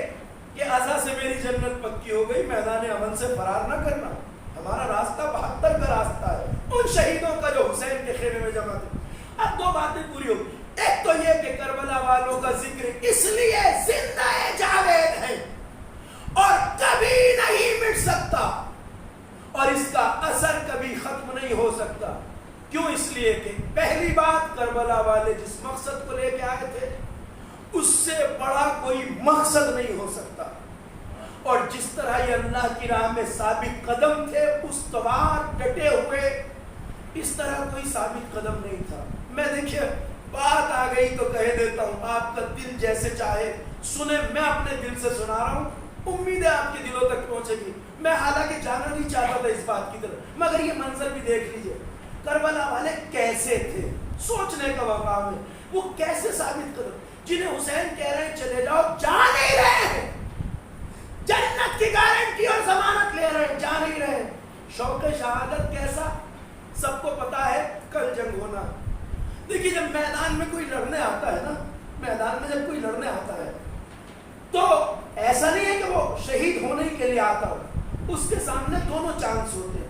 کہ عزا سے میری جنت پکی ہو گئی میدان عمل سے فرار نہ کرنا. ہمارا راستہ 72 کا راستہ ہے، ان شہیدوں کا جو حسین کے خیمے میں جمع تھے. اب 2 باتیں پوری ہو. ایک تو یہ کہ کربلا والوں کا ذکر اس لیے زندہ جاوید ہے اور کبھی نہیں مٹ سکتا اور اس کا اثر کبھی ختم نہیں ہو سکتا. کیوں؟ اس لیے کہ پہلی بات، کربلا والے جس مقصد کو لے کے آئے تھے اس سے بڑا کوئی مقصد نہیں ہو سکتا، اور جس طرح یہ اللہ کی راہ میں ثابت قدم تھے، استوار ڈٹے ہوئے، اس طرح کوئی ثابت قدم نہیں تھا. میں دیکھیے بات آ گئی تو کہہ دیتا ہوں، آپ کا دل جیسے چاہے سنے، میں اپنے دل سے سنا رہا ہوں، امید ہے آپ کے دلوں تک پہنچے گی۔ میں حالانکہ جانا نہیں چاہتا تھا اس بات کی طرف، مگر یہ منظر بھی دیکھ لیجئے، کربلا والے کیسے تھے، سوچنے کا مقام ہے، وہ کیسے ثابت کرو، جنہیں حسین کہہ رہے ہیں چلے جاؤ، جا نہیں رہے ہیں، جنت کی گارنٹی اور ضمانت لے رہے ہیں، جا نہیں رہے ہیں۔ شوق شہادت کیسا، سب کو پتا ہے، کل جنگ ہونا۔ دیکھیے جب میدان میں کوئی لڑنے آتا ہے نا، میدان میں جب کوئی لڑنے آتا ہے تو ایسا نہیں ہے کہ وہ شہید ہونے کے لیے آتا ہو، اس کے سامنے دونوں چانس ہوتے ہیں،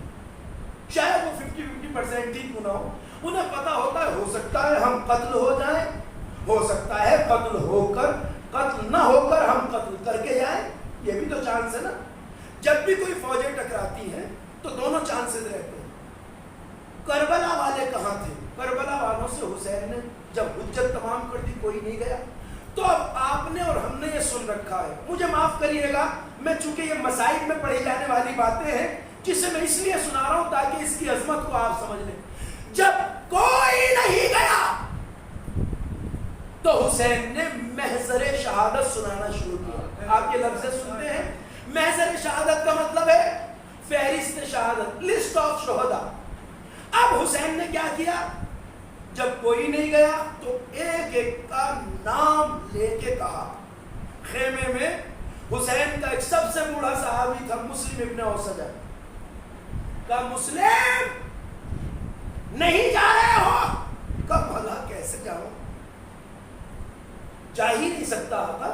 چاہے وہ 50-50% ٹھیک نہ ہو، انہیں پتا ہوتا ہے ہو سکتا ہے ہم قتل ہو جائیں، ہو سکتا ہے قتل نہ ہو کر ہم قتل کر کے جائیں، یہ بھی تو چانس ہے نا۔ جب بھی کوئی فوجیں ٹکراتی ہیں تو دونوں چانسز رہتے ہیں۔ کربلا والے کہاں تھے؟ کربلا والوں سے حسین نے جب حجت تمام کر دی، کوئی نہیں گیا، تو اب آپ نے اور ہم نے یہ سن رکھا ہے، مجھے معاف کریے گا، میں چونکہ یہ مسائل میں پڑھی جانے والی باتیں ہیں جسے میں اس لیے سنا رہا ہوں تاکہ اس کی عظمت کو آپ سمجھ لیں۔ جب کوئی نہیں گیا تو حسین نے محضر شہادت سنانا شروع کیا۔ آپ یہ لفظ سنتے ہیں، محضر شہادت کا مطلب ہے فہرست شہادت، لسٹ آف شہداء۔ اب حسین نے کیا کیا، جب کوئی نہیں گیا تو ایک ایک کا نام لے کے کہا۔ خیمے میں حسین کا ایک سب سے بوڑھا صحابی تھا، مسلم ابن اوسجہ، کہا مسلم نہیں جا رہے ہو؟ کہا بھلا کیسے جاؤں، جا ہی نہیں سکتا آقا۔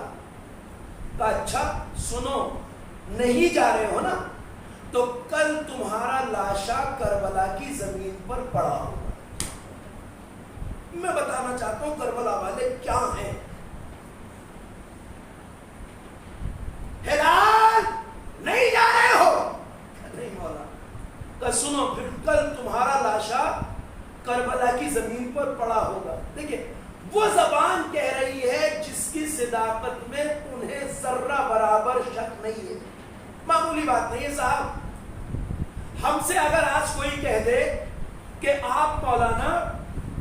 کہا اچھا سنو، نہیں جا رہے ہو نا، تو کل تمہارا لاشا کربلا کی زمین پر پڑا ہوگا۔ میں بتانا چاہتا ہوں کربلا والے کیا ہیں۔ ہلال نہیں جا رہے ہو؟ نہیں مولا۔ کہ سنو پھر کل تمہارا لاشا کربلا کی زمین پر پڑا ہوگا۔ دیکھیں وہ زبان کہہ رہی ہے جس کی صداقت میں انہیں ذرہ برابر شک نہیں ہے، معمولی بات نہیں ہے صاحب۔ ہم سے اگر آج کوئی کہہ دے کہ آپ مولانا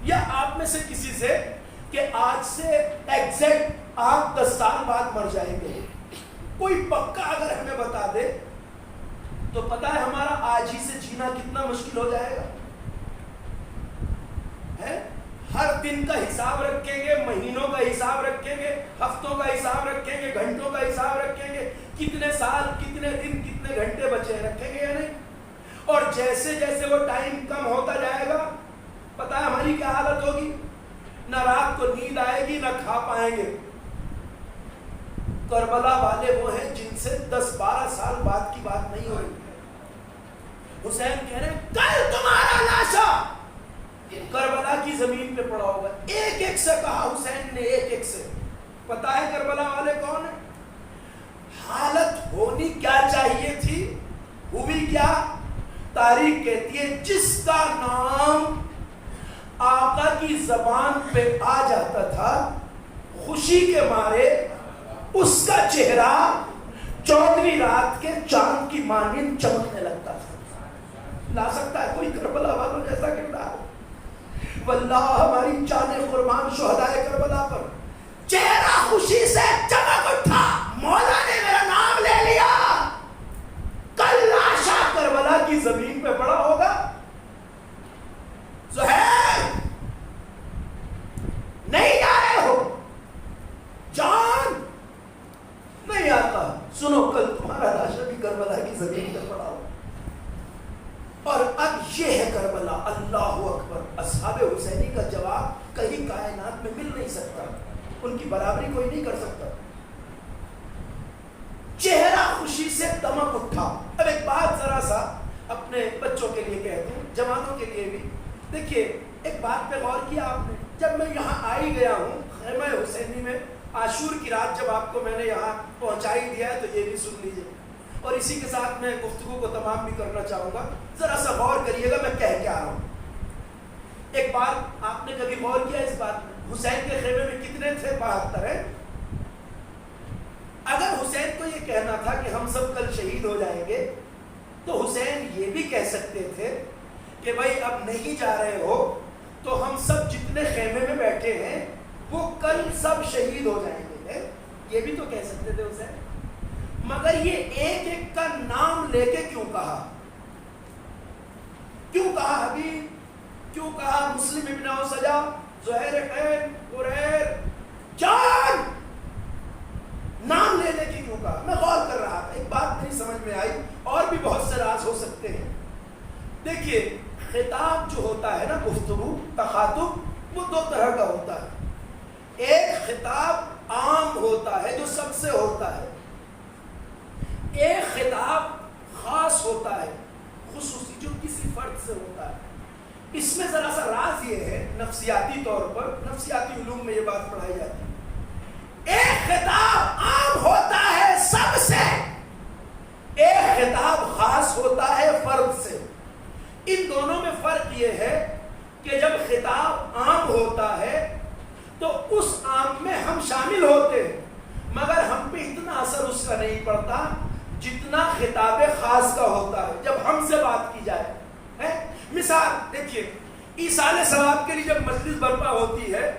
یا آپ میں سے کسی سے کہ آج سے ایگزیکٹ آپ 10 سال بعد مر جائیں گے، کوئی پکا اگر ہمیں بتا دے تو پتا ہے ہمارا آج ہی سے جینا کتنا مشکل ہو جائے گا ہے؟ ہر دن کا حساب رکھیں گے، مہینوں کا حساب رکھیں گے، ہفتوں کا حساب رکھیں گے، گھنٹوں کا حساب رکھیں گے، کتنے سال کتنے دن کتنے گھنٹے بچے رکھیں گے یا نہیں۔ اور جیسے جیسے وہ ٹائم کم ہوتا جائے گا پتا ہے ہماری کیا حالت ہوگی، نہ رات کو نیند آئے گی نہ کھا پائیں گے۔ کربلا والے وہ ہیں جن سے 10-12 سال بعد کی بات نہیں ہوئی۔ حسین کہہ رہے ہیں کل تمہارا لاشا کربلا کی زمین پہ پڑا ہوگا۔ ایک ایک سے کہا حسین نے، ایک ایک سے۔ پتا ہے کربلا والے کون ہیں؟ حالت ہونی کیا چاہیے تھی، ہوئی کیا؟ تاریخ کہتی ہے جس کا نام آقا کی زبان پہ آ جاتا تھا خوشی کے مارے اس کا چہرہ 14ویں رات کے چاند کی مانند چمکنے لگتا تھا۔ لا سکتا ہے کوئی کربلا والوں جیسا کردار؟ واللہ ہماری جانیں قربان شہدائے کربلا پر، چہرہ خوشی سے چمک اٹھا، مولا نے میرا نام لے لیا، کل لاشا کربلا کی زمین پہ پڑا ہوگا۔ زہیر نہیں جا رہے ہو؟ جان نہیں آتا، سنو کل تمہارا لاشا بھی کربلا کی زمین پہ پڑا ہوگا۔ اور اب یہ ہے کربلا، اللہ اکبر۔ اصحاب حسینی کا جواب کہیں کائنات میں مل نہیں سکتا، ان کی برابری کوئی نہیں کر سکتا۔ چہرہ خوشی سے دمک اٹھا۔ اب ایک بات ذرا سا اپنے بچوں کے لیے کہتے ہیں، جوانوں کے لیے بھی دیکھیے، ایک بات پہ غور کیا آپ نے؟ جب میں یہاں آئی گیا ہوں خیمہ حسینی میں، عاشور کی رات جب آپ کو میں نے یہاں پہنچائی دیا ہے تو یہ بھی سن لیجئے، اور اسی کے ساتھ میں گفتگو کو تمام بھی کرنا چاہوں گا۔ ذرا سا غور کریے گا میں کہہ کیا رہا ہوں۔ ایک بات آپ نے کبھی غور کیا اس بات میں، حسین کے خیمے میں کتنے تھے؟ 72 ہیں۔ اگر حسین کو یہ کہنا تھا کہ ہم سب کل شہید ہو جائیں گے تو حسین یہ بھی کہہ سکتے تھے کہ بھائی اب نہیں جا رہے ہو تو ہم سب جتنے خیمے میں بیٹھے ہیں وہ کل سب شہید ہو جائیں گے، یہ بھی تو کہہ سکتے تھے اسے، مگر یہ ایک ایک کا نام لے کے کیوں کہا؟ کیوں کہا حبیب؟ کیوں کہا مسلم ابن اوسجا، زہیر عین، قریر، جان؟ نام لے لے کے کیوں کہا؟ میں غور کر رہا تھا، ایک بات نہیں سمجھ میں آئی، اور بھی بہت سے راز ہو سکتے ہیں۔ دیکھیے خطاب جو ہوتا ہے نا، گفتگو، تخاطب، وہ دو طرح کا ہوتا ہے۔ ایک خطاب عام ہوتا ہے جو سب سے ہوتا ہے، ایک خطاب خاص ہوتا ہے، خصوصی، جو کسی فرد سے ہوتا ہے۔ اس میں ذرا سا راز یہ ہے، نفسیاتی طور پر، نفسیاتی علوم میں یہ بات پڑھائی جاتی ہے، ایک خطاب عام ہوتا ہے سب سے، ایک خطاب خاص ہوتا ہے فرد سے۔ ان دونوں میں فرق یہ ہے کہ جب خطاب عام ہوتا ہے تو اس عام میں ہم شامل ہوتے ہیں، مگر ہم پہ اتنا اثر اس کا نہیں پڑتا جتنا خطاب خاص کا ہوتا ہے جب ہم سے بات کی جائے۔ مثال دیکھیے، عیسیٰ علیہ السلام کے لیے جب مجلس برپا ہوتی ہے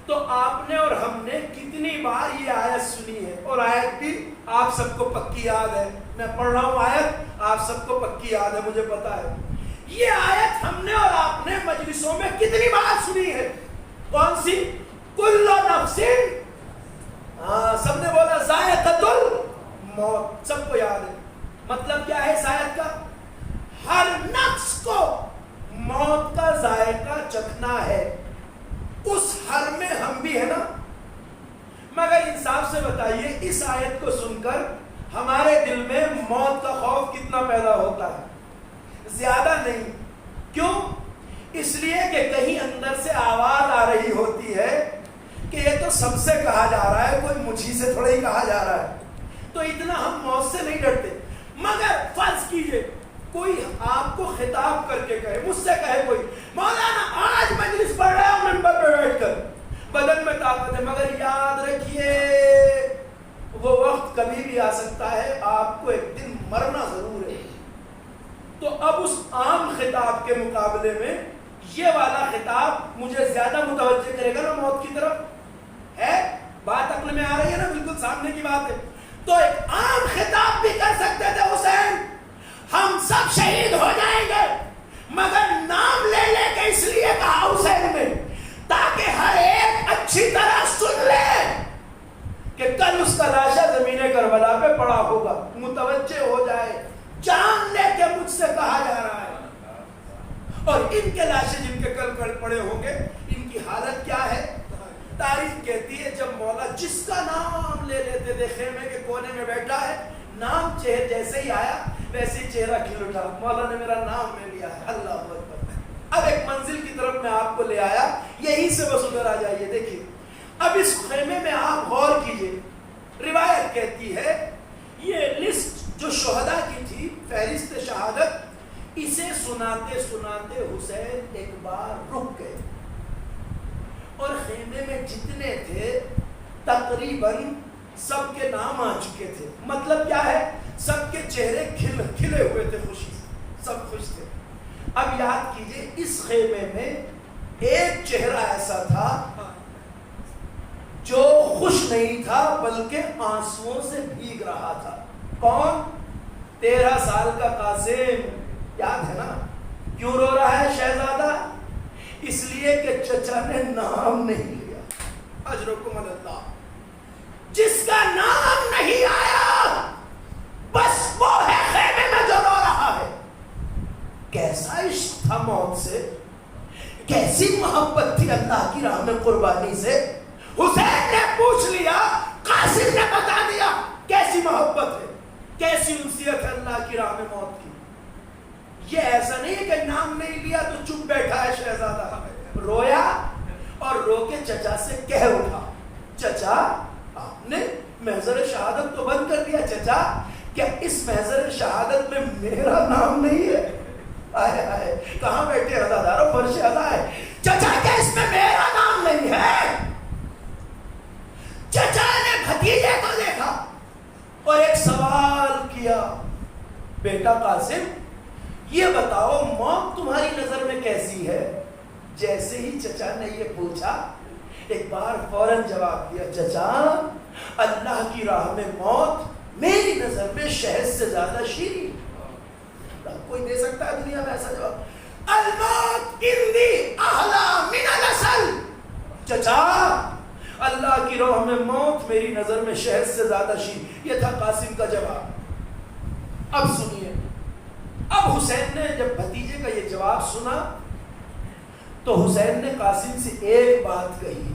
تو آپ نے اور ہم نے کتنی بار یہ آیت سنی ہے، اور آیت بھی آپ سب کو پکی یاد ہے، میں پڑھ رہا ہوں آیت، آپ سب کو پکی یاد ہے، مجھے پتا ہے یہ آیت ہم نے اور آپ نے مجلسوں میں کتنی بار سنی ہے۔ کون سی؟ کل نفس، سب نے بولا ذائقۃ الموت، سب کو یاد ہے۔ مطلب کیا ہے اس آیت کا؟ ہر نفس کو موت کا ذائقہ چکھنا ہے، اس ہر میں ہم بھی ہے نا۔ مگر انصاف سے بتائیے، اس آیت کو سن کر ہمارے دل میں موت کا خوف کتنا پیدا ہوتا ہے؟ زیادہ نہیں۔ کیوں؟ اس لیے کہ کہیں اندر سے آواز آ رہی ہوتی ہے کہ یہ تو سب سے کہا جا رہا ہے، کوئی مجھی سے تھوڑا ہی کہا جا رہا ہے، تو اتنا ہم موت سے نہیں ڈرتے۔ مگر فرض کیجئے کوئی آپ کو خطاب کر کے کہے، مجھ سے کہے کوئی، مولانا آج مجلس پڑھ رہا ہوں منبر پہ بیٹھ کر، بدن میں طاقت ہے، مگر یاد رکھیے وہ وقت کبھی بھی آ سکتا ہے، آپ کو ایک دن مرنا ضرور ہے۔ تو اب اس عام خطاب کے مقابلے میں یہ والا خطاب مجھے زیادہ متوجہ کرے گا نا موت کی طرف، ہے؟ بات عقل میں آ رہی ہے نا، بالکل سامنے کی بات ہے۔ تو ایک عام خطاب بھی کر سکتے تھے حسین، ہم سب شہید ہو جائیں گے، مگر نام لے لے کے اس لیے کہا حسین نے تاکہ ہر ایک اچھی طرح سن لے کہ کل اس کا لاشا زمین کربلا پہ پڑا ہوگا، متوجہ ہو جائے، جان لے کے مجھ سے کہا جا رہا ہے۔ اور ان کے لاشیں جن کے کل پڑے ہوں گے، ان کی حالت کیا ہے؟ تاریخ کہتی ہے جب مولا جس کا نام لے لیتے تھے، خیمے کے کونے میں بیٹھا ہے، نام چہرے جیسے ہی آیا ویسے ہی چہرہ کھل اٹھا، مولا نے میرا نام میں لیا ہے، اللہ اکبر۔ اب ایک منزل کی طرف میں آپ کو لے آیا، یہیں سے بس ادھر آ جائیے۔ دیکھیے اب اس خیمے میں آپ غور کیجئے، روایت کہتی ہے یہ لسٹ جو شہداء کی تھی، فہرست شہادت، اسے سناتے سناتے حسین ایک بار رک گئے، اور خیمے میں جتنے تھے تقریباً سب کے نام آ چکے تھے۔ مطلب کیا ہے؟ سب کے چہرے کھلے ہوئے تھے، خوشی سے، سب خوش تھے۔ اب یاد کیجئے اس خیمے میں ایک چہرہ ایسا تھا جو خوش نہیں تھا بلکہ آنسوؤں سے بھیگ رہا تھا۔ کون؟ 13 سال کا قاسم، یاد ہے نا؟ کیوں رو رہا ہے شہزادہ؟ اس لیے کہ چچا نے نام نہیں لیا، اجرکم اللہ، جس کا نام نہیں آیا بس وہ ہے خیمے میں جو رو رہا ہے۔ کیسا عشق تھا موت سے، کیسی محبت تھی اللہ کی راہ میں قربانی سے۔ حسین نے پوچھ لیا، قاسم نے بتا دیا، کیسی محبت ہے، کیسی انسیت ہے اللہ کی راہ میں موت کی۔ یہ ایسا نہیں ہے کہ نام نہیں لیا تو چپ بیٹھا ہے شہزادہ، رویا اور رو کے چچا سے کہہ اٹھا، چچا آپ نے محضر شہادت تو بند کر دیا، چچا کیا اس محضر شہادت میں میرا نام نہیں ہے؟ آئے آئے، کہاں بیٹھے عزادارو، فرش ادا ہے، چچا کیا اس میں میرا نام نہیں ہے؟ چچا نے بھتیجے کو دیکھا اور ایک سوال کیا، بیٹا قاسم یہ بتاؤ موت تمہاری نظر میں کیسی ہے؟ جیسے ہی چچا نے یہ پوچھا ایک بار فوراً جواب دیا, چچا اللہ کی راہ میں موت میری نظر میں شہد سے زیادہ شیریں. کوئی دے سکتا ہے دنیا میں ایسا جواب؟ الموت عندی احلی من العسل. چچا اللہ کی راہ میں موت میری نظر میں شہد سے زیادہ شیریں. یہ تھا قاسم کا جواب. اب سنیے, اب حسین نے جب بھتیجے کا یہ جواب سنا تو حسین نے قاسم سے ایک بات کہی,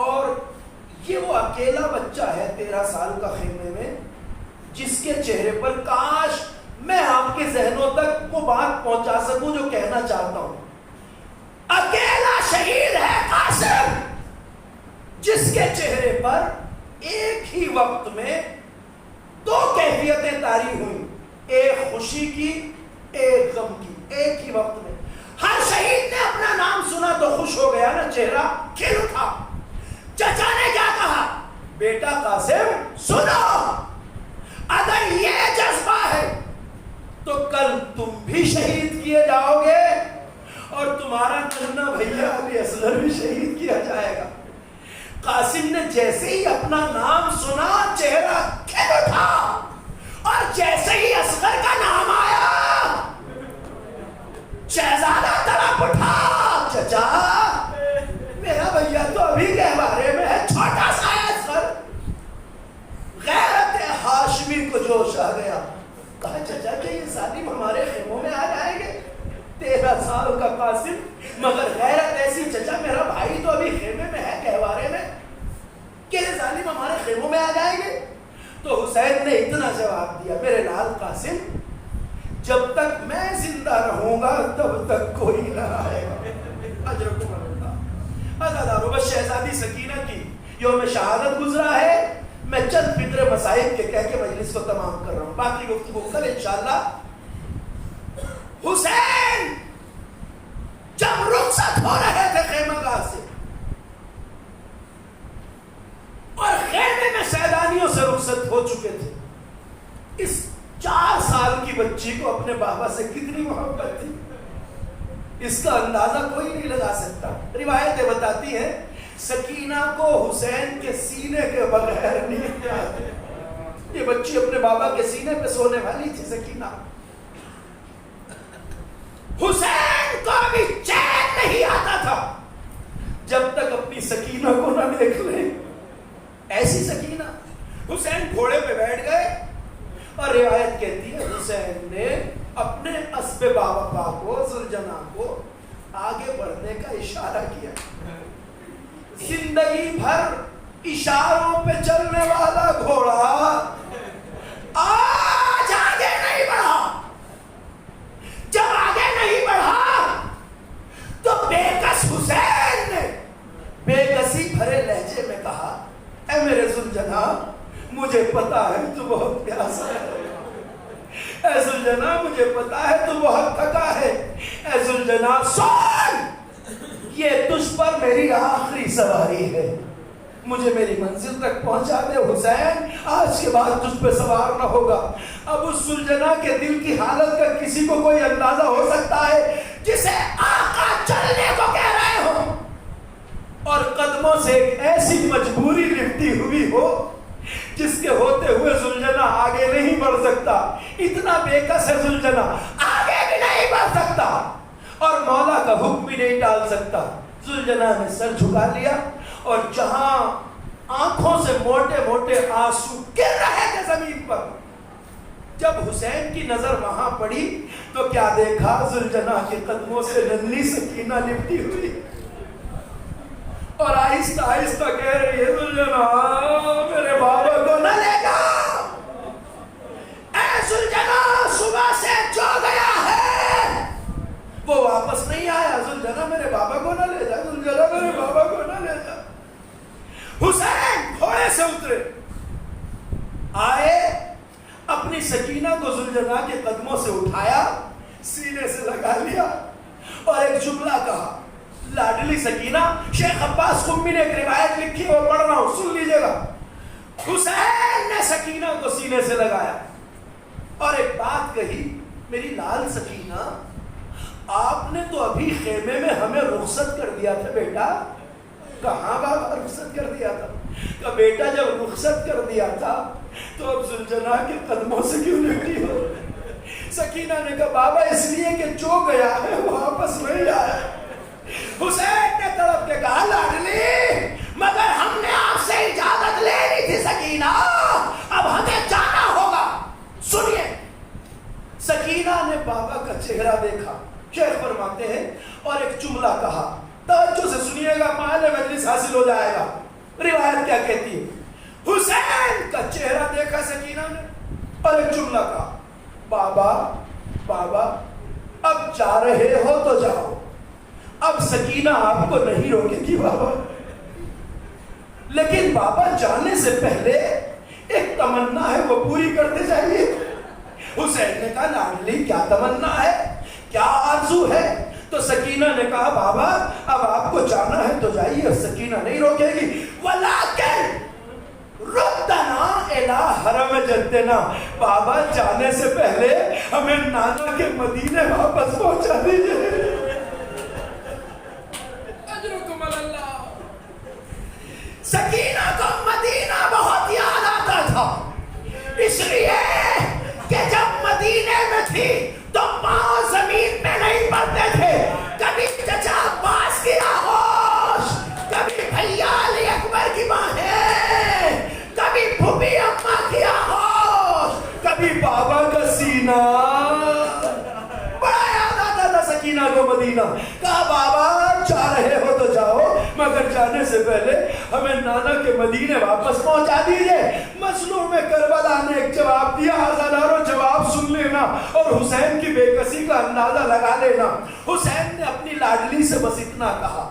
اور یہ وہ اکیلا بچہ ہے 13 سال کا خیمے میں جس کے چہرے پر کاش میں آپ کے ذہنوں تک وہ بات پہنچا سکوں جو کہنا چاہتا ہوں. اکیلا شہید ہے قاسم جس کے چہرے پر ایک ہی وقت میں 2 کیفیتیں طاری ہوئیں, ایک خوشی کی ایک غم کی, ایک ہی وقت میں. ہر شہید نے اپنا نام سنا تو خوش ہو گیا نا, چہرہ کھل اٹھا. چچا نے کیا کہا, بیٹا قاسم سنو, اگر یہ جذبہ ہے تو کل تم بھی شہید کیے جاؤ گے اور تمہارا ننھا بھیا علی اصغر بھی شہید کیا جائے گا. قاسم نے جیسے ہی اپنا نام سنا چہرہ کھل اٹھا, اور جیسے ہی اصغر کا نام آیا شہزادہ تڑپ اٹھا. چچا میرا بھیا تو ابھی گہوارے میں ہے, چھوٹا سا ہے اصغر. غیرت ہاشمی کو جوش آ گیا. کہا چچا کہ یہ ظالم ہمارے خیموں میں آ جائیں گے؟ 13 سال کا قاسم, مگر غیرت ایسی, چچا میرا بھائی تو ابھی خیمے میں ہے گہوارے میں, کہ یہ ظالم ہمارے خیموں میں آ جائیں گے؟ تو حسین نے اتنا جواب دیا, میرے لال قاسم جب تک میں زندہ رہوں گا تب تک کوئی نہ آئے گا. اجرکم اللہ. عزادارو, بس شہزادی سکینہ کی یوم شہادت گزرا ہے, میں چند فکر مسائل کے کہہ کے مجلس کو تمام کر رہا ہوں, باقی گفتگو کل انشاءاللہ. حسین جب رخصت ہو رہے تھے خیمہ گاہ سے, اور خیمے میں سیدانیوں سے رخصت ہو چکے تھے, اس 4 سال کی بچی کو اپنے بابا سے کتنی محبت تھی اس کا اندازہ کوئی نہیں لگا سکتا. روایتیں بتاتی ہیں سکینہ کو حسین کے سینے کے بغیر نیند آتی. یہ بچی اپنے بابا کے سینے پہ سونے والی تھی سکینہ. حسین کو بھی چین نہیں آتا تھا جب تک اپنی سکینہ کو نہ دیکھ لیں. ایسی سکینہ. حسین گھوڑے پہ بیٹھ گئے, اور روایت کہتی ہے حسین نے اپنے اسب بابا کو ذوالجناح کو آگے بڑھنے کا اشارہ کیا. زندگی بھر اشاروں پہ چلنے والا گھوڑا آج آگے نہیں بڑھا. جب آگے نہیں بڑھا تو بے کس حسین نے بے کسی بھرے لہجے میں کہا, اے میرے ذوالجناح مجھے پتا ہے تو بہت پیاسا ہے, اے ذوالجناح مجھے پتا ہے تو بہت تھکا ہے, اے ذوالجناح سن, یہ تجھ پر میری آخری سواری ہے, مجھے میری منزل تک پہنچا دے حسین, آج کے بعد تجھ پہ سوار نہ ہوگا. اب اس ذوالجناح کے دل کی حالت کا کسی کو کوئی اندازہ ہو سکتا ہے جسے آقا چلنے کو کہہ رہے ہو اور قدموں سے ایک ایسی مجبوری لپٹی ہوئی ہو جس کے ہوتے ہوئے ذوالجناح آگے نہیں بڑھ سکتا. اتنا بے کس ہے ذوالجناح, آگے بھی نہیں بڑھ سکتا اور مولا کا حکم بھی نہیں ٹال سکتا. ذوالجناح نے سر جھکا لیا, اور جہاں آنکھوں سے موٹے موٹے آنسو گر رہے تھے زمین پر, جب حسین کی نظر وہاں پڑی تو کیا دیکھا, ذوالجناح کے قدموں سے ننھی سکینہ لپٹی ہوئی اور آہستہ آہستہ کہہ رہی ہے, ذوالجناح میرے بابا کو نہ لے جا, اے ذوالجناح صبح سے جو گیا ہے وہ واپس نہیں آیا, ذوالجناح میرے بابا کو نہ لے جا, ذوالجناح میرے بابا کو نہ لے جا. حسین گھوڑے سے اترے, آئے, اپنی سکینہ کو ذوالجناح کے قدموں سے اٹھایا, سینے سے لگا لیا اور ایک جملہ کہا, لاڈلی سکینہ. شیخ عباس قمی نے ایک روایت لکھی اور پڑھ رہا ہوں, سن لیجئے گا. حسین نے سکینہ کو سینے سے لگایا اور ایک بات کہی, میری لال سکینہ آپ نے تو ابھی خیمے میں ہمیں رخصت کر دیا تھا بیٹا. کہاں بابا رخصت کر دیا تھا؟ کہ بیٹا جب رخصت کر دیا تھا تو اب زلجنا کے قدموں سے کیوں لٹی ہو؟ سکینہ نے کہا بابا اس لیے کہ جو گیا ہے واپس نہیں آیا. حسین نے تڑپ کے کہا لاڈلی مگر ہم نے آپ سے اجازت لے لی تھی سکینہ، اب ہمیں جانا ہوگا. سنیے، سکینہ نے بابا کا چہرہ دیکھا، شیخ فرماتے ہیں، اور ایک جملہ کہا، توجہ سے سنیے گا، مال مجلس حاصل ہو جائے گا. روایت کیا کہتی ہے؟ حسین کا چہرہ دیکھا سکینہ نے اور ایک جملہ کہا، بابا بابا اب جا رہے ہو تو جاؤ، اب سکینہ آپ کو نہیں روکے گی بابا، لیکن بابا جانے سے پہلے ایک تمنا ہے وہ پوری کرتے جائیے. حسین نے کہا لاڈلی کیا تمنا ہے، کیا آرزو ہے؟ تو سکینہ نے کہا بابا اب آپ کو جانا ہے تو جائیے، سکینہ نہیں روکے گی. ولیکن ردنا الی حرم جدنا، بابا جانے سے پہلے ہمیں نانا کے مدینے واپس پہنچا دیجیے. اجرکم اللہ. سکینہ کو مدینہ بہت یاد آتا تھا، اس لیے کہ جب مدینے میں تھی تو پاؤں زمین میں نہیں پڑتے تھے. کبھی چچا عباس کی آغوش، کبھی بھیا علی اکبر کی باہیں، کبھی پھوپھی اماں کی آغوش، کبھی بابا کا سینہ. بڑا یاد آتا تھا سکینہ کو مدینہ. کہا بابا جا رہے ہو تو جاؤ مگر جانے سے پہلے ہمیں نانا کے مدینے واپس پہنچا دیجئے. مظلوم کربلا نے ایک جواب دیا، ہزاروں جواب سن لینا اور حسین کی بے کسی کا اندازہ لگا لینا. حسین نے اپنی لاڈلی سے بس اتنا کہا،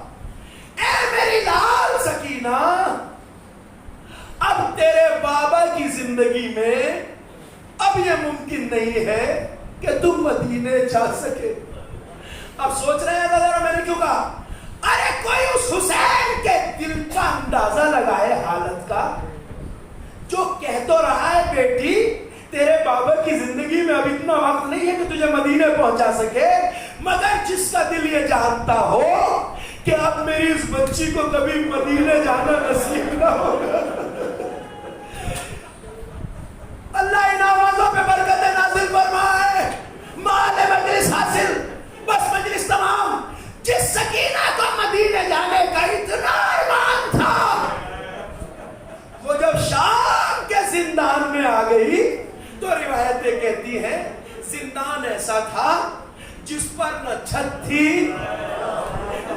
اے میری لال سکینہ، اب تیرے بابا کی زندگی میں اب یہ ممکن نہیں ہے کہ تم مدینے جا سکے. اب سوچ رہے ہیں ذرا میں نے کیوں کہا؟ ارے کوئی اس حسین کے دل کا اندازہ لگائے حالت کا، جو کہہ تو رہا ہے بیٹی تیرے بابا کی زندگی میں اب اتنا وقت نہیں ہے کہ تجھے مدینے پہنچا سکے، مگر جس کا دل یہ جانتا ہو کہ اب میری اس بچی کو کبھی مدینے جانا نصیب نہ ہوگا. اللہ ان آوازوں پہ برکت نازل فرمائے. مال مجلس حاصل، بس مجلس تمام. جس سکینہ کو مدینے جانے کا اتنا ارمان تھا، وہ جب شام کے زندان میں آ گئی تو روایتیں کہتی ہیں زندان ایسا تھا جس پر نہ چھت تھی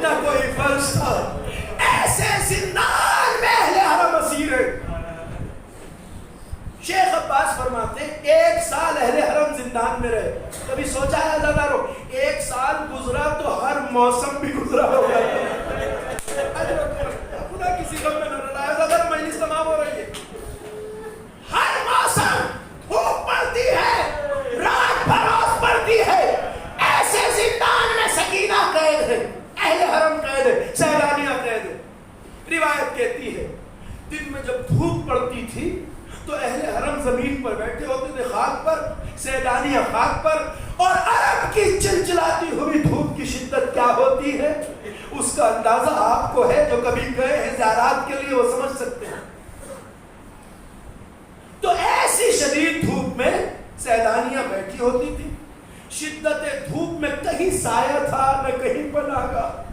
نہ کوئی فرش تھا. ایسے زندان میں اہل حرم اسیر ہے. شیخ عباس فرماتے ہیں 1 سال اہل حرم زندان میں رہے. کبھی سوچا ہے ازادارو 1 سال گزرا تو ہر موسم بھی گزرا ہوگا. خدا کسی غم میں نہ رہا. ازادارو مجلس تمام ہو رہی ہے. ہر موسم دھوپ پڑتی ہے، رات بھروس پڑتی ہے. ایسے زندان میں سکینہ قید ہے، اہل حرم قید ہے، سیلانیہ قید ہے. روایت کہتی ہے دن میں جب دھوپ پڑتی تھی تو اہل حرم زمین پر بیٹھے ہوتے تھے، خاک پر، سیلانیہ خاک پر، اور عرب کی چلچلاتی ہوئی دھوپ کی شدت کیا ہوتی ہے اس کا اندازہ آپ کو ہے. جو کبھی گئے ہیں زیارات کے لیے وہ سمجھ سکتے ہیں. تو ایسی شدید دھوپ میں سیلانیہ بیٹھی ہوتی تھی. شدت دھوپ میں کہیں سایہ تھا نہ کہیں پناہ گاہ،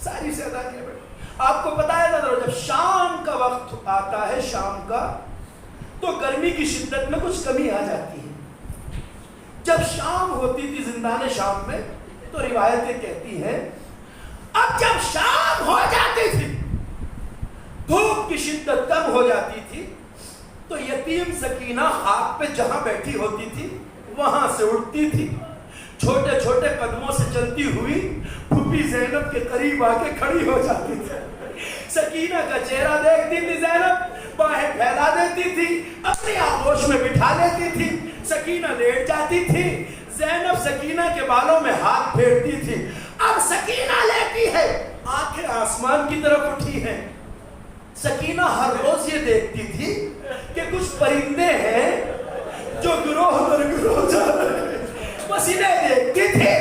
ساری سیلانیہ بیٹھی. آپ کو پتا ہے نا جب شام کا وقت آتا ہے، شام کا، تو گرمی کی شدت میں کچھ کمی آ جاتی ہے. جب شام ہوتی تھی زندان شام میں تو روایتیں کہتی ہیں اب جب شام ہو جاتی تھی، دھوپ کی شدت کم ہو جاتی تھی، تو یتیم سکینہ خاک پہ جہاں بیٹھی ہوتی تھی وہاں سے اٹھتی تھی، چھوٹے چھوٹے قدموں سے چلتی ہوئی پھوپھی زینب کے قریب آ کے کھڑی ہو جاتی تھی. سکینہ کا چہرہ دیکھتی تھی زینب، باہیں پھیلا دیتی تھی، اپنی آغوش میں بٹھا لیتی تھی. سکینہ لیٹ جاتی تھی، زینب سکینہ کے بالوں میں ہاتھ پھیرتی تھی. اب سکینہ لیٹی ہے، آنکھیں آسمان کی طرف اٹھی ہیں. سکینہ ہر روز یہ دیکھتی تھی کہ کچھ پرندے ہیں جو گروہ در گروہ جا رہے ہیں. بس انہیں دیکھتی تھی.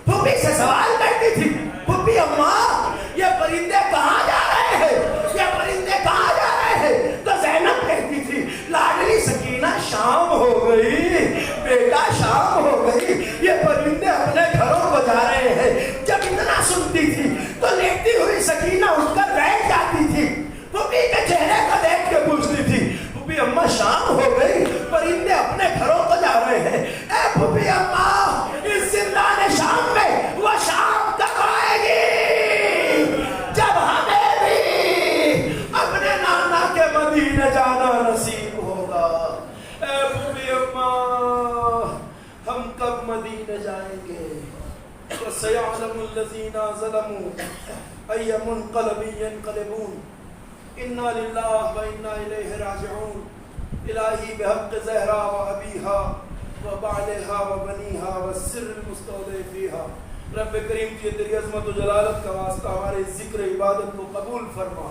پھوپھی سے سوال کرتی تھی پھپھی اماں یہ پرندے کہاں جا رہے ہیں، یہ پرندے کہاں جا رہے ہیں؟ تو زینب کہتی تھی لاڈلی سکینہ شام ہو گئی، بیٹا شام ہو گئی، یہ پرندے اپنے گھروں کو جا رہے ہیں۔ جب اتنا سنتی تھی تو لیٹتی ہوئی سکینہ اٹھ کر بیٹھ جاتی تھی، پھپھی کے چہرے کو دیکھ کے پوچھتی تھی پھپھی اماں شام ہو گئی، پرندے اپنے گھروں کو جا رہے ہیں۔ اے پھپھی اماں اس زندان شام میں وہ شام کب آئے گی جب ہمیں بھی اپنے نانا کے مدینے جانا نصیب ہوگا؟ اے پھپھی اماں ہم کب مدینے جائیں گے؟ وَسَيَعْلَمُ الَّذِينَ ظَلَمُوا أَيَّ مُنْقَلَبٍ يَنْقَلِبُونَ اِنَّا لِلَّهِ وَإِنَّا إِلَيْهِ رَاجِعُونَ الہی بحق زہرا و ابیہا و بعلہا و بنیہا و سر المستودع فیہا۔ رب کریم کی تیری عظمت و جلالت کا واسطہ ہمارے ذکر عبادت کو قبول فرما،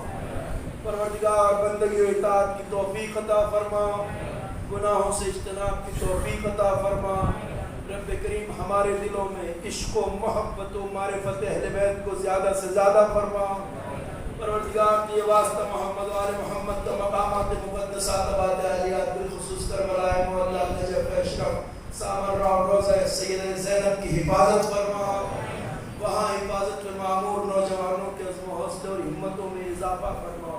پروردگار بندگی و اطاعت کی توفیق عطا فرما، گناہوں سے اجتناب کی توفیق عطا فرما۔ رب کریم ہمارے دلوں میں عشق و محبت و معرفت اہل بیت کو زیادہ سے زیادہ فرما۔ پروردگار کی واسطہ محمد و آل محمد کا مقامات مقدسات آباد عالیات بالخصوص کربلا معلیٰ نجف اشرف سامرہ روضہ سیدہ زینب کی حفاظت فرما، وہاں حفاظت میں معمور نوجوانوں کے عزم و حوصلے اور ہمتوں میں اضافہ فرما۔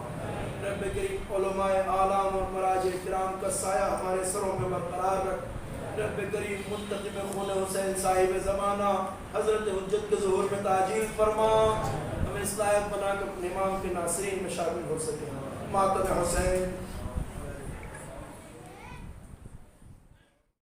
رب کریم علماء اعلام اور مراجع کرام کا سایہ ہمارے سروں پہ برقرار رکھ۔ رب کریم منتقم خون حسین صاحب زمانہ حضرت حجت کے ظہور میں تعجیل فرما، ہمیں اس لائق بنا کر اپنے امام کے ناصرین میں شامل ہو سکیں۔ ماتم حسین